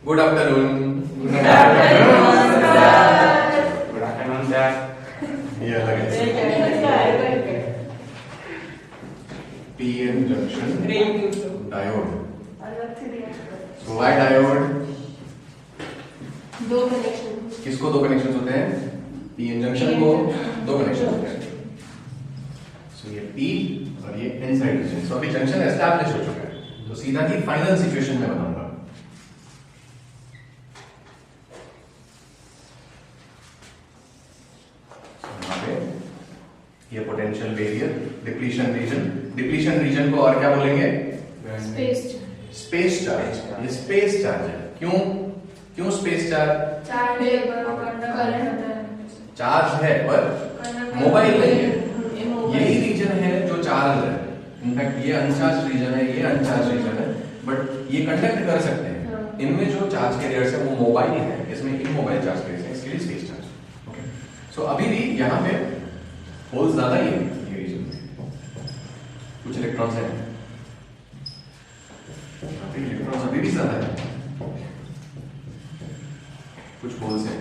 Good afternoon. Good afternoon sir. ये अलग है। PN junction diode. So why diode? दो कनेक्शन। किसको दो कनेक्शन होते हैं? पीएन जंक्शन को दो कनेक्शन होते हैं। सो ये पी और ये एन साइड रीजन। सो अभी जंक्शन एस्टैब्लिश हो चुका है, तो सीधा ही फाइनल सिचुएशन में बनाऊंगा। ये पोटेंशियल बैरियर, डिप्लीशन रीजन को और क्या बोलेंगे? Space charge. ये स्पेस चार्ज है। क्यों स्पेस चार्ज? चार्ज है पर मोबाइल नहीं है। यही रीजन है जो चार्ज है। इनफैक्ट ये अनचार्ज रीजन है, ये अनचार्ज रीजन है, बट ये कंडक्ट कर सकते हैं। इनमें जो चार्ज कैरियर्स है वो मोबाइल है, इसमें इमोबाइल चार्ज कैरियर्स है, इसके लिए स्पेस चार्ज। ओके, सो अभी भी यहाँ पे होल्स ज्यादा ही है ये रीजन में, कुछ इलेक्ट्रॉन्स हैं, इलेक्ट्रॉन्स अभी भी ज्यादा है, कुछ होल्स हैं।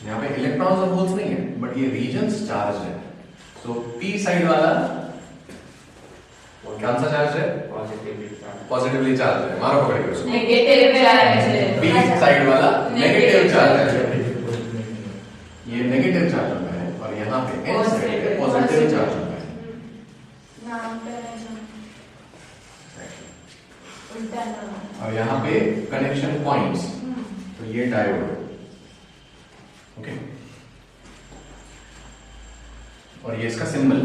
यहाँ पे इलेक्ट्रॉन्स और होल्स नहीं है, बट ये रीजन्स चार्ज है। सो पी साइड वाला कौन सा चार्ज है? पॉजिटिवली चार्ज है। मारो पकड़ के उसको। नेगेटिव चार्ज है। पी साइड वाला नेगेटिव चार्ज है, ये नेगेटिव चार्ज होता है, और यहाँ पे एन साइड पे पॉजिटिव चार्ज होता है। और यहाँ पे कनेक्शन पॉइंट्स, तो ये डायोड। ओके, और ये इसका सिंबल।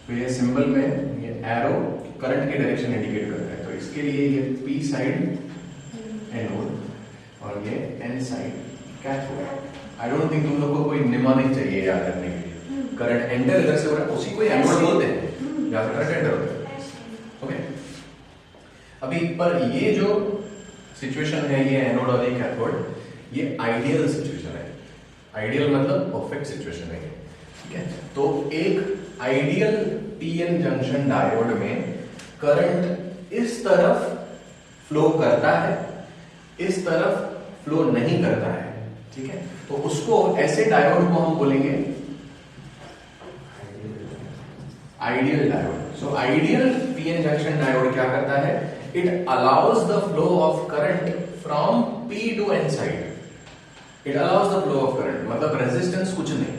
तो ये सिंबल में ये एरो करंट की डायरेक्शन इंडिकेट करता है, तो इसके लिए ये पी साइड एनोड और ये N side cathode. I don't think तुम लोग को कोई निमोनिक चाहिए याद रखने के लिए। करंट एंटर इधर से हो रहा है, उसी को एनोड बोलते हैं, जहां से करंट एंटर होता है। ओके, अभी पर ये जो सिचुएशन है, ये एनोड और ये कैथोड, ये आइडियल सिचुएशन है। आइडियल मतलब परफेक्ट सिचुएशन है, ठीक है। तो एक आइडियल पीएन जंक्शन डायोड में करंट इस तरफ फ्लो करता है, इस तरफ फ्लो नहीं करता है, ठीक है। तो उसको, ऐसे डायोड को हम बोलेंगे ideal diode. So ideal PN junction diode क्या करता है? It allows the flow of current from P to N side. It allows the flow of current, मतलब रेजिस्टेंस कुछ नहीं।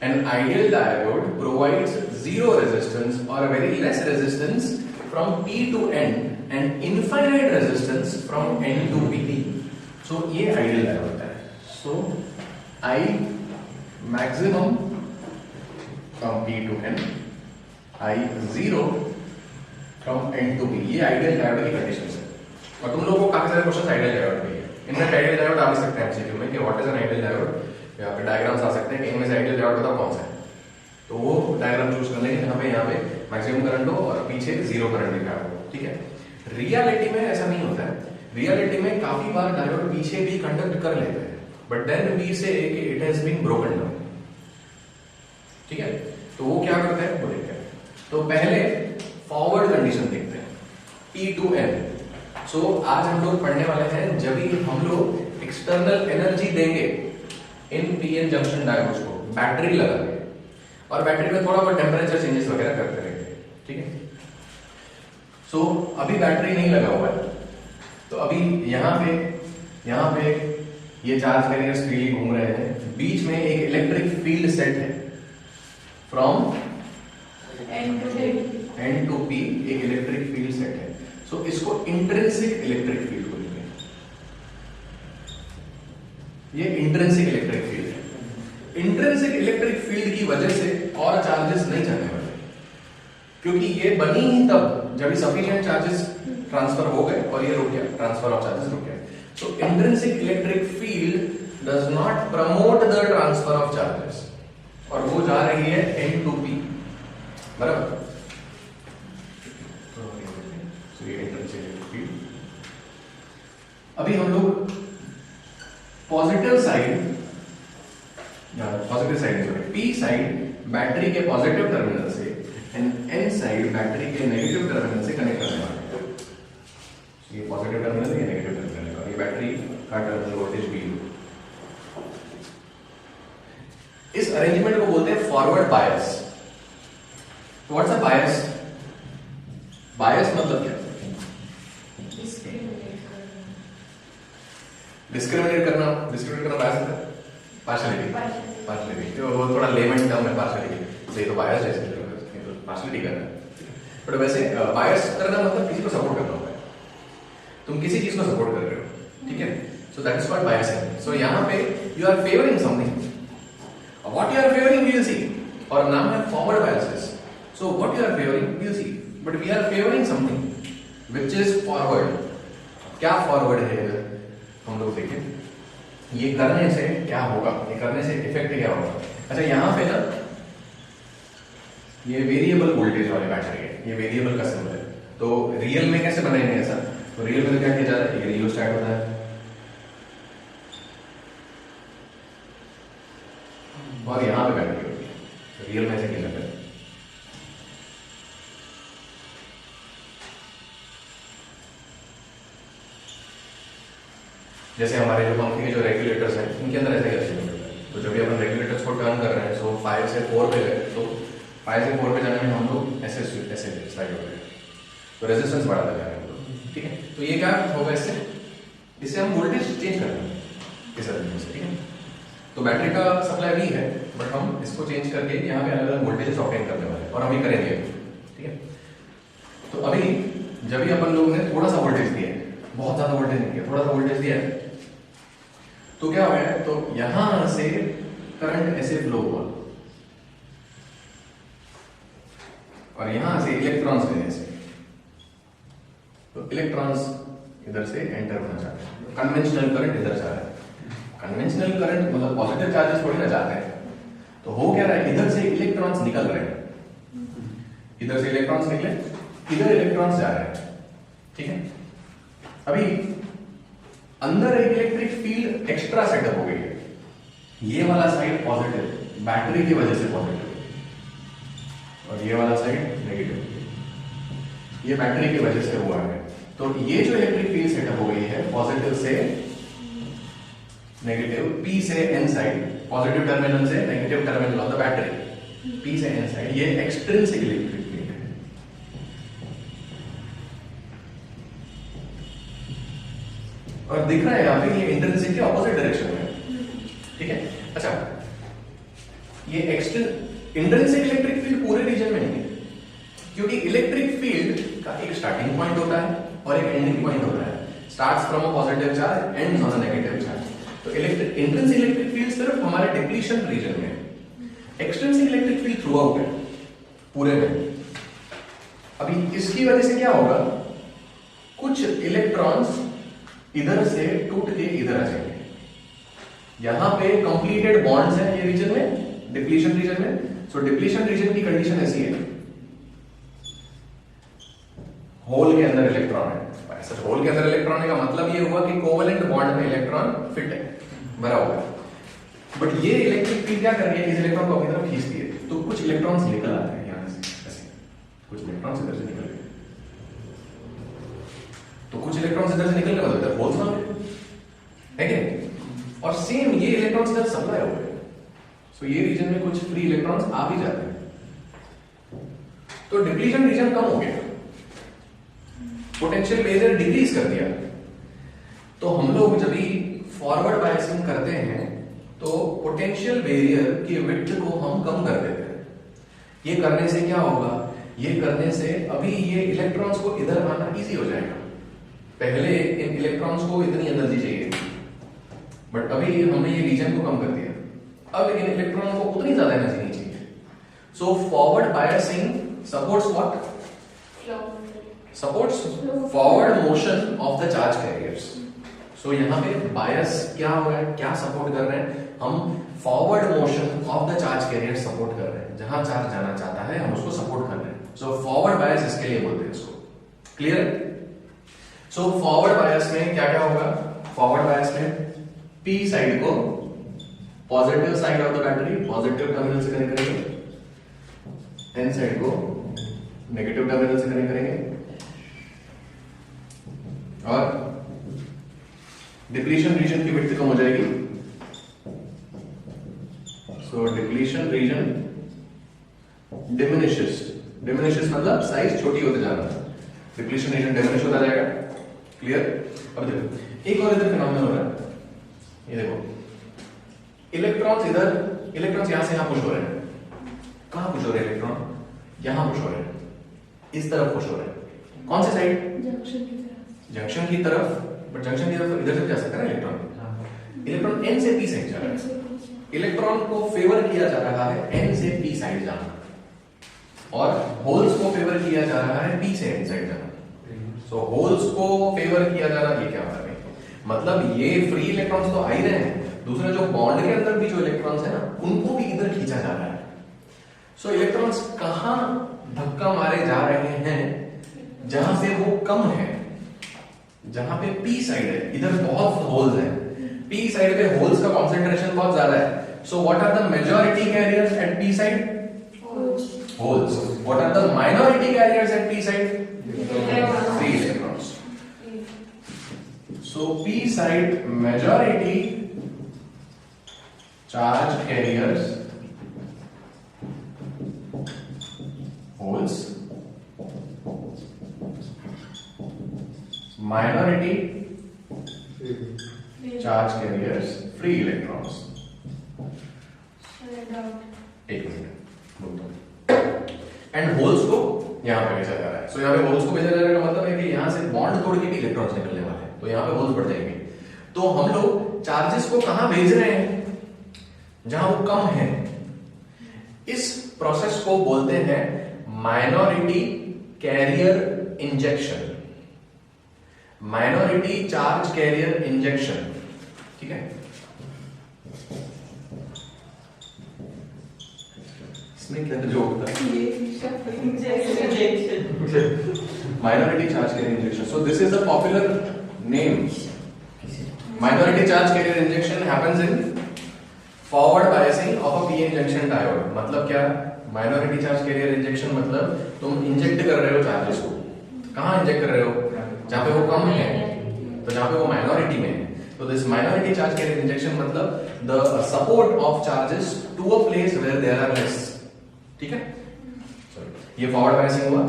An ideal diode provides zero resistance or very less resistance from P to N and infinite resistance from N to P. So ये ideal diode होता है। So I maximum from P to N, I zero from N to P. ये ideal diode की conditions है। और तुम लोगों को काफी सारे क्वेश्चन ideal diode के हैं। इनमें ideal diode आ भी सकते हैं MCQ में कि what is an ideal diode। यहाँ पे डायग्राम्स आ सकते हैं कि इनमें से आइडियल डायोड बताओ कौन सा है, तो वो डायग्राम चूज कर लेंगे जहाँ पे मैक्सिमम करंट हो और पीछे जीरो करंट दिखा हो, ठीक है। रियलिटी में ऐसा नहीं होता है। रियलिटी में काफी बार डायोड पीछे भी कंडक्ट कर लेते हैं, but then we say it has been broken down, ठीक है। तो वो क्या करते हैं वो देखते हैं। तो पहले फॉरवर्ड कंडीशन देखते हैं, P to N। सो आज हम लोग पढ़ने वाले हैं जब भी हम लोग एक्सटर्नल एनर्जी देंगे इन पीएन जंक्शन डायोड्स को, बैटरी लगा के, और बैटरी में थोड़ा बहुत टेम्परेचर चेंजेस वगैरह करते रहेंगे, ठीक है। सो अभी बैटरी नहीं लगा हुआ है, तो अभी यहाँ पे ये चार्ज कैरियर्स फ्रीली घूम रहे हैं, बीच में एक इलेक्ट्रिक फील्ड सेट है फ्रॉम एन टू पी, एक इलेक्ट्रिक फील्ड सेट है। सो इसको इंट्रिंसिक इलेक्ट्रिक फील्ड बोलते हैं। ये इंट्रिंसिक इलेक्ट्रिक फील्ड है। इंट्रिंसिक इलेक्ट्रिक फील्ड की वजह से और चार्जेस नहीं जाने वाले, क्योंकि ये बनी ही तब जब सफिशिएंट चार्जेस ट्रांसफर हो गए और ये रुक गया, ट्रांसफर ऑफ चार्जेस रुक गया। So intrinsic electric field does not promote the transfer of charges, और वो जा रही है N to P, बराबर। So ये इंट्रिंसिक इलेक्ट्रिक फील्ड। अभी हम लोग positive side P side battery के पॉजिटिव टर्मिनल से एंड एन साइड बैटरी के नेगेटिव टर्मिनल से कनेक्ट करने वाले हैं। ये पॉजिटिव टर्मिनल है, ये नेगेटिव टर्मिनल है, और ये बैटरी का टर्मिनल वोल्टेज V2। इस अरेंजमेंट को बोलते हैं फॉरवर्ड बायस। व्हाट्स अ बायस? बायस मतलब क्या? डिस्क्रिमिनेट करना बायस है। पार्शियलिटी तो वो थोड़ा लेमन टर्म है पार्शियलिटी से, तो बायस जैसे पार्शियलिटी करना। बट वैसे बायस करना मतलब किसी को सपोर्ट करना होता है, तुम किसी चीज को सपोर्ट कर रहे हो, ठीक है? So that is called biasing. So यहाँ पे you are favouring something, what you are favouring we will see, और नाम है forward biases. So what you are favouring we will see, but we are favouring something which is forward. क्या forward है हम लोग देखें, ये करने से क्या होगा, ये करने से इफेक्ट क्या होगा। अच्छा यहाँ पे ना ये वेरिएबल वोल्टेज वाले बैटरी है, ये वेरिएबल का सिंबल है। तो रियल में कैसे बनाएंगे ऐसा? तो रियल में क्या किया जाता है, ये रियोस्टैट होता है, और यहाँ पे बैटरी होती है। रियल में ऐसे किया जाता है। जैसे हमारे जो पंखे के जो रेगुलेटर्स हैं, इनके अंदर ऐसा ही होता है। तो जब भी अपन रेगुलेटर्स को टर्न कर रहे हैं, सो 5 से 4 पे गए, तो 5 से 4 पे जाने में हम लोग ऐसे स्लाइड हो गए, तो रेजिस्टेंस बढ़ाते जा रहे हैं हम लोग, ठीक है? तो ये क्या होगा, इससे हम वोल्टेज चेंज कर रहे हैं इस तरीके से, ठीक है? तो बैटरी का सप्लाई भी है, बट हम इसको चेंज करके यहाँ पे अलग अलग वोल्टेजेस ऑब्टेन करने वाले हैं, और हम ये करेंगे, ठीक है? तो अभी जब भी अपन लोग ने थोड़ा सा वोल्टेज दिया है, बहुत ज्यादा वोल्टेज नहीं दिया, थोड़ा सा वोल्टेज दिया है, तो क्या हुआ है, तो यहां से करंट ऐसे फ्लो हुआ, और यहां से इलेक्ट्रॉन्स देने से, तो इलेक्ट्रॉन्स इधर से एंटर होना चाहते हैं, कन्वेंशनल करंट इधर जा रहा है। कन्वेंशनल करंट मतलब पॉजिटिव चार्जेस थोड़ी ना जाते हैं, तो हो क्या रहा है, इधर से इलेक्ट्रॉन्स निकल रहे हैं, इधर से इलेक्ट्रॉन्स निकले, इधर इलेक्ट्रॉन्स जा रहे हैं, ठीक है? अभी अंदर एक इलेक्ट्रिक फील्ड एक्स्ट्रा सेटअप हो गई है, ये वाला साइड पॉजिटिव बैटरी की वजह से पॉजिटिव, और ये वाला साइड नेगेटिव ये बैटरी की वजह से हुआ है। तो ये जो इलेक्ट्रिक फील्ड सेटअप हो गई है पॉजिटिव से नेगेटिव, P से N साइड, पॉजिटिव टर्मिनल से negative terminal of the battery, P से N साइड, ये एक्सट्रिंसिक इलेक्ट्रिक फील्ड है। और दिख रहा है यहाँ पे ये इंट्रिंसिक के ऑपोजिट डायरेक्शन में, ठीक है? अच्छा, ये इंट्रिंसिक इलेक्ट्रिक फील्ड पूरे रीजन में नहीं है, क्योंकि इलेक्ट्रिक फील्ड का एक स्टार्टिंग पॉइंट होता है और एक एंडिंग पॉइंट होता है। Starts from a positive charge, ends on a negative charge. तो इंट्रिंसिक इलेक्ट्रिक फील्ड सिर्फ हमारे डिप्लीशन रीजन में है, extrinsic electric field through out है पूरे में। अभी इसकी वजह से क्या होगा, कुछ इलेक्ट्रॉन्स इधर से टूट के इधर आ जाएंगे, यहां पे कंप्लीटेड बॉन्ड्स हैं ये रीजन में, डिप्लीशन रीजन में। सो डिप्लीशन रीजन की कंडीशन ऐसी है, होल के अंदर इलेक्ट्रॉन है। सच होल के अंदर इलेक्ट्रॉन का मतलब ये हुआ कि कोवेलेंट बॉन्ड में इलेक्ट्रॉन फिट है, भरा हुआ है। बट ये इलेक्ट्रिक फील्ड क्या कर रही है, इस इलेक्ट्रॉन को अपनी तरफ खींचती है, तो कुछ इलेक्ट्रॉन्स निकल आते हैं यहां से, ऐसे कुछ इलेक्ट्रॉन्स इधर से निकल गए, तो कुछ इलेक्ट्रॉन्स इधर से निकल गए, मतलब होल्स बन गए, है क्या? और सेम ये इलेक्ट्रॉन्स इधर सप्लाई हो गए, सो ये रीजन में कुछ फ्री इलेक्ट्रॉन्स आ भी जाते हैं, तो डिप्लीशन रीजन कम हो गया, पोटेंशियल बेरियर डिक्रीज कर दिया। तो हम लोग जब भी फॉरवर्ड बायसिंग करते हैं तो पोटेंशियल बैरियर की विड्थ को हम कम कर देते हैं। ये करने से क्या होगा, ये करने से अभी ये इलेक्ट्रॉन्स को इधर आना इजी हो जाएगा। पहले इन इलेक्ट्रॉन्स को इतनी एनर्जी चाहिए, बट अभी हमने ये रीजन को कम कर दिया, अब इन इलेक्ट्रॉन को उतनी ज्यादा एनर्जी नहीं चाहिए। So forward biasing supports what? Supports forward motion of the charge carriers. So यहाँ पे बायस क्या हो रहा है, क्या सपोर्ट कर रहे हैं हम? Forward motion of the charge carrier support कर रहे हैं, जहां चार्ज जाना चाहता है हम उसको सपोर्ट कर रहे हैं। सो फॉरवर्ड बायस इसके लिए बोलते हैं इसको, क्लियर है? सो फॉरवर्ड बायस में क्या क्या होगा? फॉरवर्ड बायस में P साइड को positive side of the battery, positive terminal से कनेक्ट करेंगे, N साइड को नेगेटिव टर्मिनल से कनेक्ट करेंगे और डिप्लीशन रीजन की विड्थ कम हो जाएगी। सो डिप्लीशन रीजन डिमिनिशेस, डिमिनिशेस मतलब साइज छोटी होते जा रहा है, डिप्लीशन रीजन डिमिनिश होता जाएगा। क्लियर? अब देखो एक और इधर फिनोमेनन हो रहा है, ये देखो इलेक्ट्रॉन्स इधर, इलेक्ट्रॉन्स यहां से यहां पुश हो रहे हैं। कहां पुश हो रहे हैं इलेक्ट्रॉन? यहां पुश हो रहे हैं, इस तरफ पुश हो रहे हैं। कौन सी साइड? जंक्शन की तरफ। जंक्शन की तरफ। बट जंक्शन की तरफ इधर से जा सकता है ना इलेक्ट्रॉन। इलेक्ट्रॉन एन से पी साइड जा रहा है, इलेक्ट्रॉन को फेवर किया जा रहा है एन से पी साइड जाना, और होल्स को फेवर किया जा रहा है पी से एन साइड जाना। सो होल्स को फेवर किया जा रहा है, ये क्या बात है? मतलब ये फ्री इलेक्ट्रॉन्स तो आ ही रहे हैं, दूसरे जो बॉन्ड के अंदर भी जो इलेक्ट्रॉन्स है ना, उनको भी इधर खींचा जा रहा है। सो इलेक्ट्रॉन्स कहां धक्का मारे जा रहे हैं? जहां पे वो कम है, जहां पे पी साइड है, इधर बहुत होल्स है, पी साइड पे होल्स का कंसंट्रेशन बहुत ज्यादा है। So what are the majority carriers at P side? Holes. What are the minority carriers at p side? Free electrons. So p side majority charge carriers, holes, minority charge carriers, free electrons. एक minute and holes को यहां पे भेजा जा रहा है। सो यहां पे होल्स को भेजा जा रहा है का मतलब है कि यहां से बॉन्ड तोड़ के भी इलेक्ट्रॉन्स निकलने वाले हैं, तो यहां पे होल्स बढ़ जाएंगे। तो हम लोग चार्जेस को कहां भेज रहे हैं? जहां वो कम है। इस प्रोसेस को बोलते हैं minority carrier injection, minority charge carrier injection. ठीक है, इसमें क्या जो होता है minority charge carrier injection. So this is a popular name. Minority charge carrier injection happens in forward biasing of a p-n junction diode. मतलब क्या? Minority charge carrier injection मतलब तुम इंजेक्ट कर रहे हो चार्जेस को। कहाँ इंजेक्ट कर रहे हो? जहाँ पे वो कम है, तो जहाँ पे वो माइनॉरिटी में है। तो this minority charge carrier injection मतलब the support of charges to a place where there are less. ठीक है, ये फॉरवर्ड बायसिंग हुआ।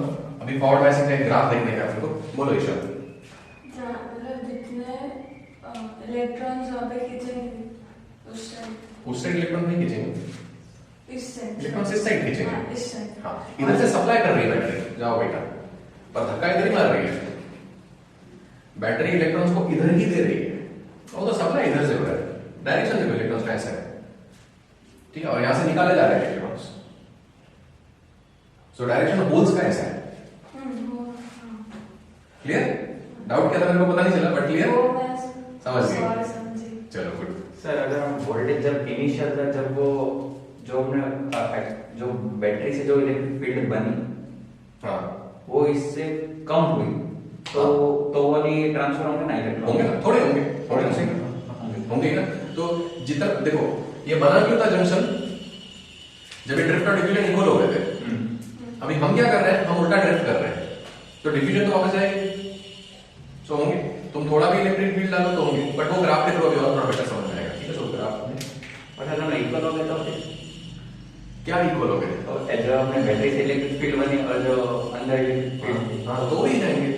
अभी फॉरवर्ड बायसिंग का एक ग्राफ देखने का आपको, बोलो ईशा। मतलब जितने इलेक्ट्रॉन्स वहां पे खींचेंगे उस साइड इलेक्ट्रॉन नहीं खींचेंगे, इस साइड इलेक्ट्रॉन इस साइड खींचेंगे। हाँ, इस साइड। हाँ, इधर से सप्लाई कर रही है बैटरी, जाओ बेटा, पर धक्का इधर ही मार रही है। बैटरी इलेक्ट्रॉन्स को इधर ही दे रही है, वो तो सप्लाई इधर से हो रहा है, डायरेक्शन देखो इलेक्ट्रॉन्स का ऐसा है। ठीक है, और यहां से निकाले जा रहे हैं इलेक्ट्रॉन्स। सो डायरेक्शन होल्स का ऐसा है। क्लियर? डाउट क्या था मेरे को पता नहीं चला, बट क्लियर समझ गए। चलो गुड। सर अगर हम वोल्टेज जब इनिशियल था, जब वो जो हमने जो बैटरी से जो इलेक्ट्रिक फील्ड बनी, हाँ, वो इससे कम हुई, तो वाली ट्रांसफर होंगे ना इलेक्ट्रॉन? होंगे ना, थोड़े होंगे, थोड़े होंगे ना। तो जितना देखो ये बना क्यों था जंक्शन? जब ये ड्रिफ्ट और डिफ्यूजन इक्वल हो गए थे। अभी हम क्या कर रहे हैं? हम उल्टा ड्रिफ्ट कर रहे हैं, तो डिफ्यूजन तो वापस जाएगी। सो होंगे, तुम थोड़ा भी इलेक्ट्रिक फील्ड डालो तो होंगे, बट वो ग्राफ के थ्रू अभी और थोड़ा बेटर समझ में आएगा। ठीक है, सो ग्राफ में और अगर हम इक्वल हो गए तो फिर क्या इक्वल हो गए? तो जो हमने बैटरी से इलेक्ट्रिक फील्ड बनी और जो अंदर इलेक्ट्रिक फील्ड, हाँ, तो वही जाएंगे,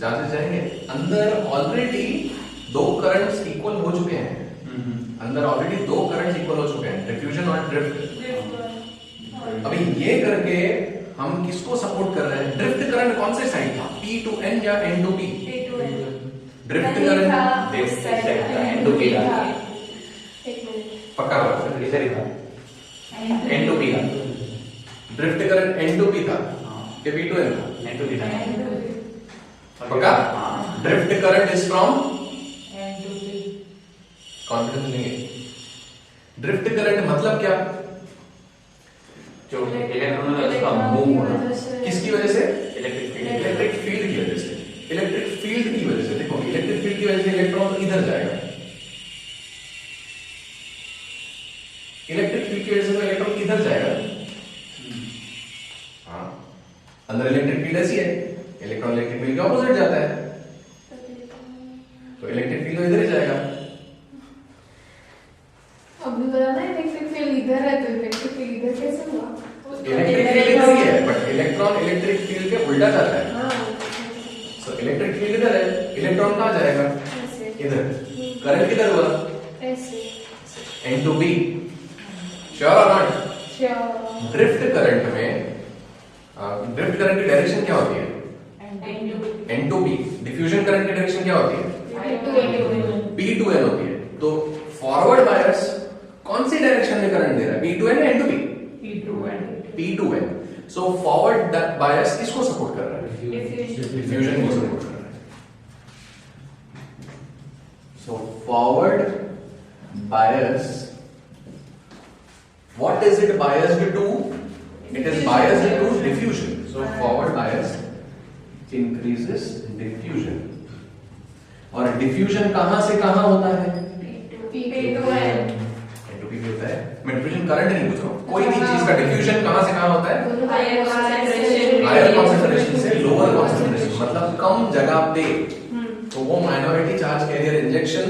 चार्जेस जाएंगे अंदर। ऑलरेडी दो करंट्स इक्वल हो चुके हैं, अंदर ऑलरेडी दो करंट्स इक्वल हो चुके हैं, डिफ्यूजन और ड्रिफ्ट। अभी ये करके हम किसको सपोर्ट कर रहे हैं? ड्रिफ्ट करंट कौन से साइड था? P to N या N to P? Drift current N to P था। पक्का बात है, इधर ही था, N to P था। Drift current N to P था कि P to N था? N to P था। पक्का? हाँ। Drift current is from N to P। Confidence नहीं है। ड्रिफ्ट करंट मतलब क्या? जो इलेक्ट्रॉन है उसका मूव होना, किसकी वजह से? Electric field. इलेक्ट्रिक फील्ड की वजह से। इलेक्ट्रिक फील्ड की वजह से, देखो इलेक्ट्रिक फील्ड की वजह से इलेक्ट्रॉन इधर जाएगा, इलेक्ट्रिक फील्ड की वजह से इलेक्ट्रॉन इधर जाएगा। हाँ, अंदर इलेक्ट्रिक फील्ड ऐसी है, इलेक्ट्रॉन इलेक्ट्रिक फील्ड के ऑपोजिट जाता है, तो इलेक्ट्रिक फील्ड तो इधर ही जाएगा। अभी बताना इलेक्ट्रिक फील्ड इधर है तो इलेक्ट्रिक फील्ड इधर कैसे हुआ? इलेक्ट्रिक फील्ड इधर ही है, बट इलेक्ट्रॉन इलेक्ट्रिक फील्ड के उल्टा जाता है। हाँ सो इलेक्ट्रिक फील्ड इधर है, इलेक्ट्रॉन कहाँ जाएगा? ऐसे इधर। करंट किधर हुआ? ऐसे N to B, श्योर और नॉट? श्योर। ड्रिफ्ट करंट में ड्रिफ्ट करंट की डायरेक्शन क्या होती है? N to B। Diffusion current की डायरेक्शन क्या होती है? P to N होती है। तो फॉरवर्ड बायस कौन सी डायरेक्शन में करंट दे रहा है? P to N या N to B? P to N। So forward bias किसको सपोर्ट कर रहा है? डिफ्यूजन को सपोर्ट कर रहा है। So forward bias, what is it biased to? It is biased to diffusion. So forward bias increases diffusion. और diffusion कहां से कहां होता है? P to N। N to P होता है। मैं diffusion करंट नहीं पूछ रहा हूं, कोई भी चीज का diffusion कहां से कहां होता है? हायर कॉन्सेंट्रेशन से लोअर कॉन्सेंट्रेशन, मतलब कम जगह पे। तो वो माइनॉरिटी चार्ज कैरियर इंजेक्शन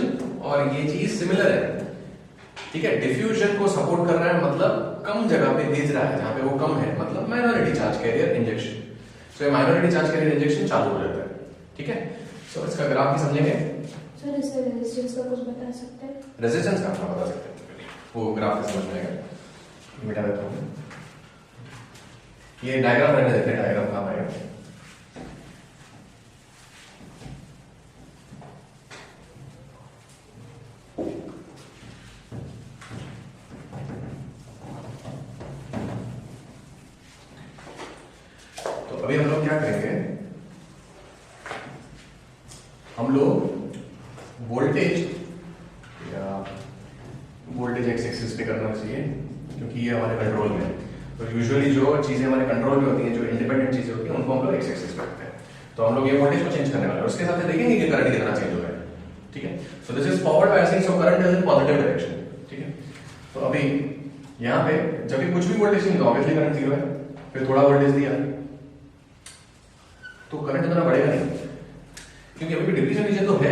और ये चीज सिमिलर है, ठीक है। डिफ्यूजन को सपोर्ट कर रहा है, मतलब कम जगह पे भेज रहा है, जहां पे वो कम है, मतलब माइनॉरिटी चार्ज कैरियर इंजेक्शन। सो ये माइनॉरिटी चार्ज कैरियर इंजेक्शन चालू हो जाता है, ठीक है। सो इसका ग्राफ भी समझेंगे। सर इससे रेजिस्टेंस का कुछ बता सकते हैं? रेजिस्टेंस का आप बता सकते हैं, वो ग्राफ से समझ में आएगा। मिटा देता हूं, ये डायग्राम रहने देते हैं, डायग्राम काम आएगा। अभी हम लोग क्या करेंगे, हम लोग वोल्टेज या वोल्टेज एक्स एक्सिस पे करना चाहिए, क्योंकि ये हमारे कंट्रोल में है। तो यूजुअली जो चीजें हमारे कंट्रोल में होती हैं, जो इंडिपेंडेंट चीजें होती हैं, उनको हम लोग एक्स एक्सिस पे रखते हैं। तो हम लोग ये वोल्टेज को चेंज करने वाले हैं, उसके साथ देखेंगे कि करंट कितना चेंज हो रहा है, ठीक है। So this is forward biasing, so current is in positive direction, ठीक है। तो अभी यहाँ पे जब भी कुछ भी वोल्टेज नहीं, ऑब्वियसली करंट जीरो है, फिर थोड़ा वोल्टेज दिया तो करंट इतना बढ़ेगा नहीं, क्योंकि अभी भी डिप्लीशन रीजन तो है।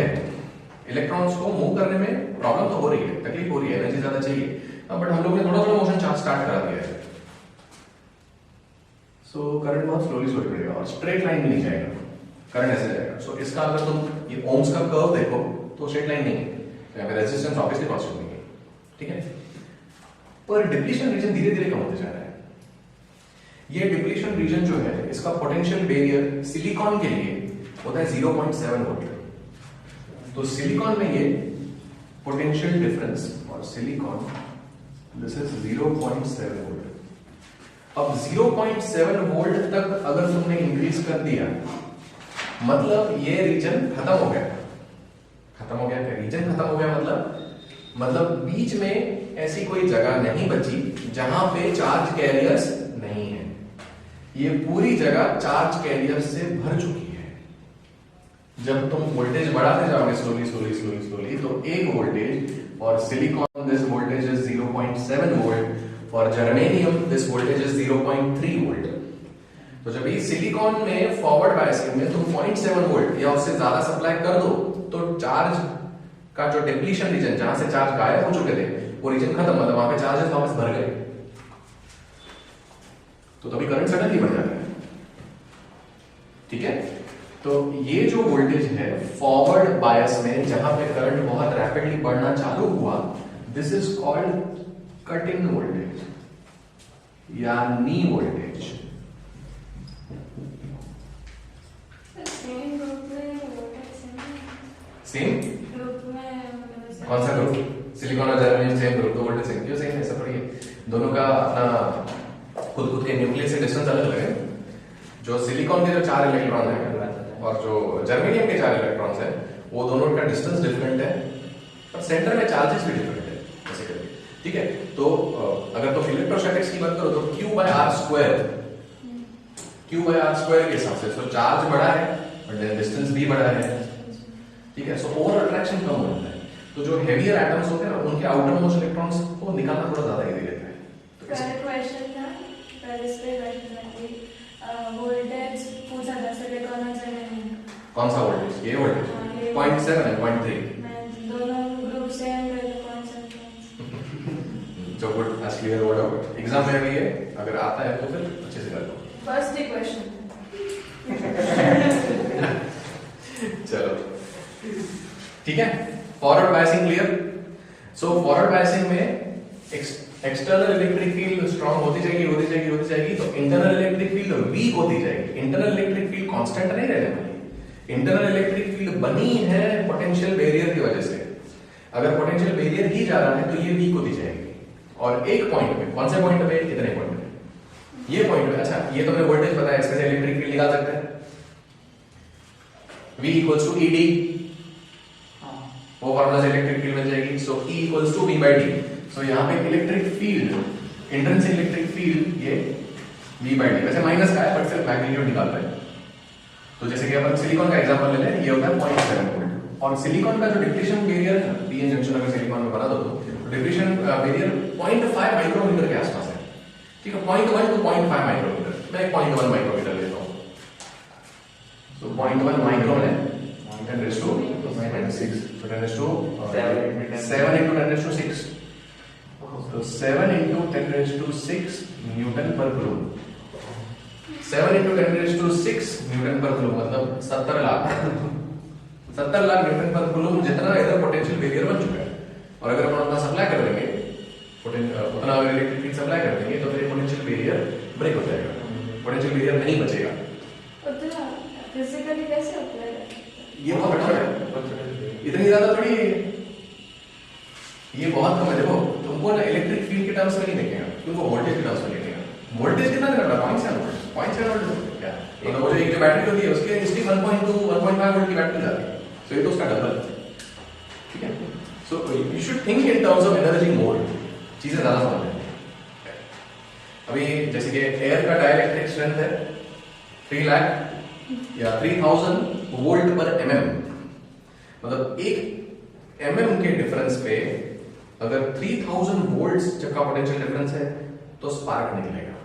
इलेक्ट्रॉन्स को मूव करने में प्रॉब्लम तो हो रही है, तकलीफ हो रही है, एनर्जी ज्यादा चाहिए, बट हम लोग ने थोड़ा थोड़ा मोशन चार्ज स्टार्ट करा दिया है। सो करंट बहुत स्लोली बढ़ेगा और स्ट्रेट लाइन में नहीं जाएगा, करंट ऐसे जाएगा। सो इसका अगर तुम ये ओम्स का कर्व देखो तो स्ट्रेट लाइन नहीं है, तो यहाँ पे रेजिस्टेंस ऑब्वियसली कांस्टेंट नहीं है, ठीक है। पर डिप्लीशन रीजन धीरे धीरे कम होते जा रहा है। ये डिप्लीशन रीजन जो है, इसका पोटेंशियल बैरियर सिलिकॉन के लिए होता है 0.7 वोल्ट। तो सिलिकॉन में ये पोटेंशियल डिफरेंस, और सिलिकॉन दिस इज 0.7 वोल्ट। अब 0.7 वोल्ट तक अगर तुमने इंक्रीज कर दिया, मतलब ये रीजन खत्म हो गया। खत्म हो गया क्या? रीजन खत्म हो गया, मतलब बीच में ऐसी कोई जगह नहीं बची जहां पे चार्ज कैरियर्स नहीं है। ये पूरी जगह चार्ज कैरियर्स से भर चुकी है। जब तुम वोल्टेज बढ़ाते जाओगे स्लोली स्लोली स्लोली स्लोली, तो एक voltage for silicon this voltage is 0.7 volt, for germanium this voltage is 0.3 volt. तो जब ये सिलिकॉन में फॉरवर्ड बायसिंग में तुम 0.7 वोल्ट या उससे ज्यादा सप्लाई कर दो, तो चार्ज का जो डिप्लीशन रीजन, जहां से चार्ज गायब हो चुके थे, वो रीजन खत्म, मतलब वहां पे चार्जेस वापस भर गए, तो तभी करंट सडनली बढ़ जाता है, ठीक है। तो ये जो वोल्टेज है फॉरवर्ड बायस में, जहां पे करंट बहुत रैपिडली बढ़ना चालू हुआ, this is called cut in voltage या नी वोल्टेज। सेम कौन सा ग्रुप? सिलिकॉन और जर्मेनियम सेम ग्रुप, तो वोल्टेज सेम। क्यों सेम? ऐसा थोड़ी है, दोनों का अपना खुद के न्यूक्लियस से डिस्टेंस अलग अलग है। जो सिलिकॉन के जो 4 इलेक्ट्रॉन है और जो जर्मेनियम के 4 इलेक्ट्रॉन्स है, वो दोनों का डिस्टेंस डिफरेंट है, पर सेंटर में चार्जेस भी डिफरेंट है बेसिकली, ठीक है। तो अगर तुम इलेक्ट्रोस्टैटिक्स की बात करो तो Q/R² के हिसाब से तो चार्ज बड़ा है और डिस्टेंस भी बड़ा है, ठीक है। सो ओवर अट्रैक्शन कम होता है। तो जो हेवियर एटम्स होते हैं ना, उनके आउटर मोस्ट इलेक्ट्रॉन्स को निकालना थोड़ा ज्यादा इजी रहता है। क्वेश्चन था पर इस पे वोल्टेज कौन सा वोल्टेज? ये वोल्टेज 0.7 है 0.3। दोनों ग्रुप सेम रहेगा कौन सा? जो good as clear word out exam में भी है, अगर आता है तो फिर अच्छे से कर लो। First question. चलो ठीक है, फॉरवर्ड बायसिंग क्लियर। सो फॉरवर्ड बायसिंग में एक्सटर्नल इलेक्ट्रिक फील्ड स्ट्रांग होती जाएगी तो इंटरनल इलेक्ट्रिक फील्ड वीक होती जाएगी। इंटरनल इलेक्ट्रिक फील्ड कांस्टेंट नहीं रहने वाली। इंटरनल इलेक्ट्रिक फील्ड बनी है पोटेंशियल बैरियर की वजह से। अगर पोटेंशियल बैरियर ही जा रहा है तो ये वीक होती जाएगी। और एक पॉइंट पे, कौन से पॉइंट पे? कितने पॉइंट पे? ये पॉइंट पे। अच्छा, ये तो हमें वोल्टेज पता है, इसमें से इलेक्ट्रिक फील्ड निकाल सकते हैं। V equals to ED, वो फॉर्मूला से इलेक्ट्रिक फील्ड मिल जाएगी। सो E equals to V by D। सो यहाँ पे electric field, intrinsic electric field ये V by D, वैसे माइनस का है बट सिर्फ मैग्नीट्यूड निकाल रहे हैं। तो जैसे कि अपन सिलिकॉन का एग्जांपल ले लें, ये होता है 0.7 वोल्ट। और सिलिकॉन का जो डिप्लीशन बैरियर है, पीएन जंक्शन अगर सिलिकॉन में बना दो तो डिप्लीशन बैरियर 0.5 माइक्रोमीटर के आसपास है। ठीक है, 0.1 to 0.5 माइक्रोमीटर। मैं 0.1 माइक्रोमीटर लेता हूँ। So 0.1 micron है 10 raised to -6, so 10 raised to 7 into 10 raised to 6, so 7 into 10 raised to 6 Newton पर coulomb. 7 into 10 raised to 6 Newton पर कूलम मतलब 70 लाख न्यूटन पर कूलम जितना इधर पोटेंशियल बैरियर बन चुका है। और अगर अपन उतना सप्लाई कर देंगे, उतना अगर इलेक्ट्रिक फील्ड सप्लाई कर देंगे तो फिर पोटेंशियल बैरियर ब्रेक हो जाएगा, पोटेंशियल बैरियर नहीं बचेगा। उतना फिजिकली कैसे अप्लाई? ये बहुत अच्छा है, इतनी ज्यादा थोड़ी है ये बहुत कम है। देखो तुमको ना इलेक्ट्रिक फील्ड के टर्म्स में नहीं देखेगा, तुमको वोल्टेज के टर्म्स में देखेगा। वोल्टेज कितना निकल रहा है? 0.7 वोल्ट क्या? मतलब वो जो एक जो बैटरी होती है उसके इसकी 1.2 1.5 वोल्ट की बैटरी जाती है, सो ये तो उसका डबल। ठीक है, so you should think in terms of energy मोर, चीजें ज्यादा समझ में। अभी जैसे कि एयर का डाइलेक्ट्रिक स्ट्रेंथ है 3 लाख या 3000 वोल्ट पर mm, मतलब एक mm के डिफरेंस पे अगर 3000 वोल्ट्स जब का पोटेंशियल डिफरेंस है तो स्पार्क निकलेगा।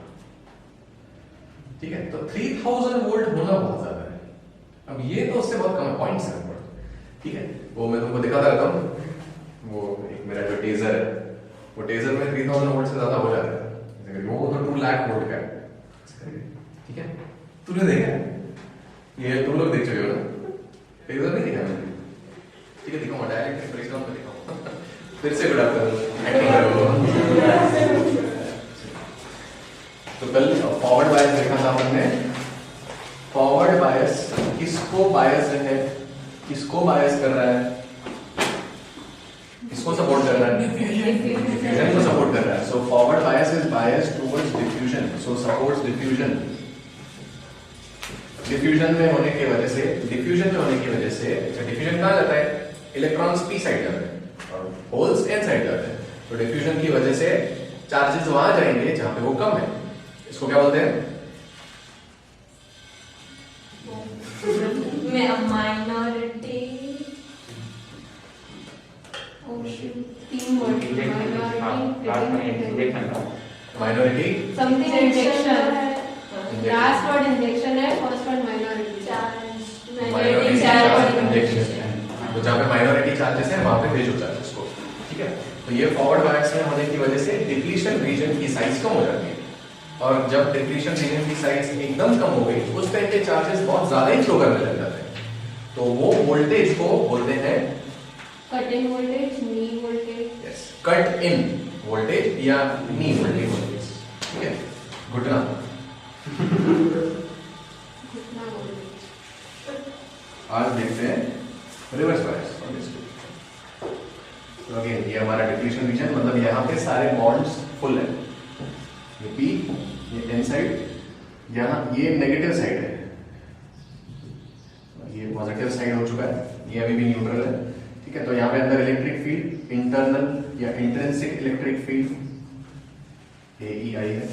ठीक है, तो 3000 वोल्ट होना बहुत ज्यादा है। अब ये तो उससे बहुत कम है 0.7 वोल्ट। ठीक है, वो मैं तुमको दिखाता रहता हूँ। वो एक मेरा जो टेजर है, वो टेजर में 3000 वोल्ट से ज्यादा हो जाता है। वो तो 2 लाख वोल्ट का है। ठीक है, तूने देखा है? ये तुम लोग देख चुके हो ना? टेजर नहीं देखा मैंने। ठीक है, दिखाऊंगा डायरेक्ट ब्रेकडाउन पे दिखाऊंगा। फिर से गुड आफ्टरनून। तो कल फॉरवर्ड बायस देखा था हमने। फॉरवर्ड बायस किसको बायस है, किसको बायस कर रहा है? किसको सपोर्ट कर रहा है? डिफ्यूजन को सपोर्ट कर रहा है। So forward bias is bias towards diffusion, so supports diffusion. Diffusion में होने की वजह से डिफ्यूजन कहाँ जाता है? इलेक्ट्रॉन्स पी साइड जाते हैं और होल्स एन साइड जाते हैं। तो डिफ्यूजन की वजह से चार्जेस वहां जाएंगे जहां पे वो कम है। इसको क्या बोलते हैं? Minority. Minority something injection. Last word injection है, first word minority charge injection. तो जहां पे माइनॉरिटी चार्जेस है वहां पे फेज चार्जेस को। ठीक है, तो ये फॉरवर्ड बायस में होने की वजह से डिप्लीशन रीजन की साइज कम हो जाती है। और जब डिप्लीशन रीजन की साइज एकदम कम हो गई उस टाइम पे चार्जेस बहुत ज्यादा ही फ्लो करने लग जाते हैं। तो वो वोल्टेज को बोलते हैं cut in voltage, knee voltage. Yes, cut in voltage या नी वोल्टेज। ठीक है, घुटना आज देखते हैं रिवर्स बायस। तो अगेन ये हमारा डिप्लीशन रीजन, मतलब यहाँ पे सारे बॉन्ड्स फुल है। ये P, ये N साइड, यहाँ ये नेगेटिव साइड है, ये पॉजिटिव साइड हो चुका है, ये अभी भी न्यूट्रल है। ठीक है, तो यहाँ पे अंदर इलेक्ट्रिक फील्ड इंटरनल या इंट्रिंसिक इलेक्ट्रिक फील्ड AEI है।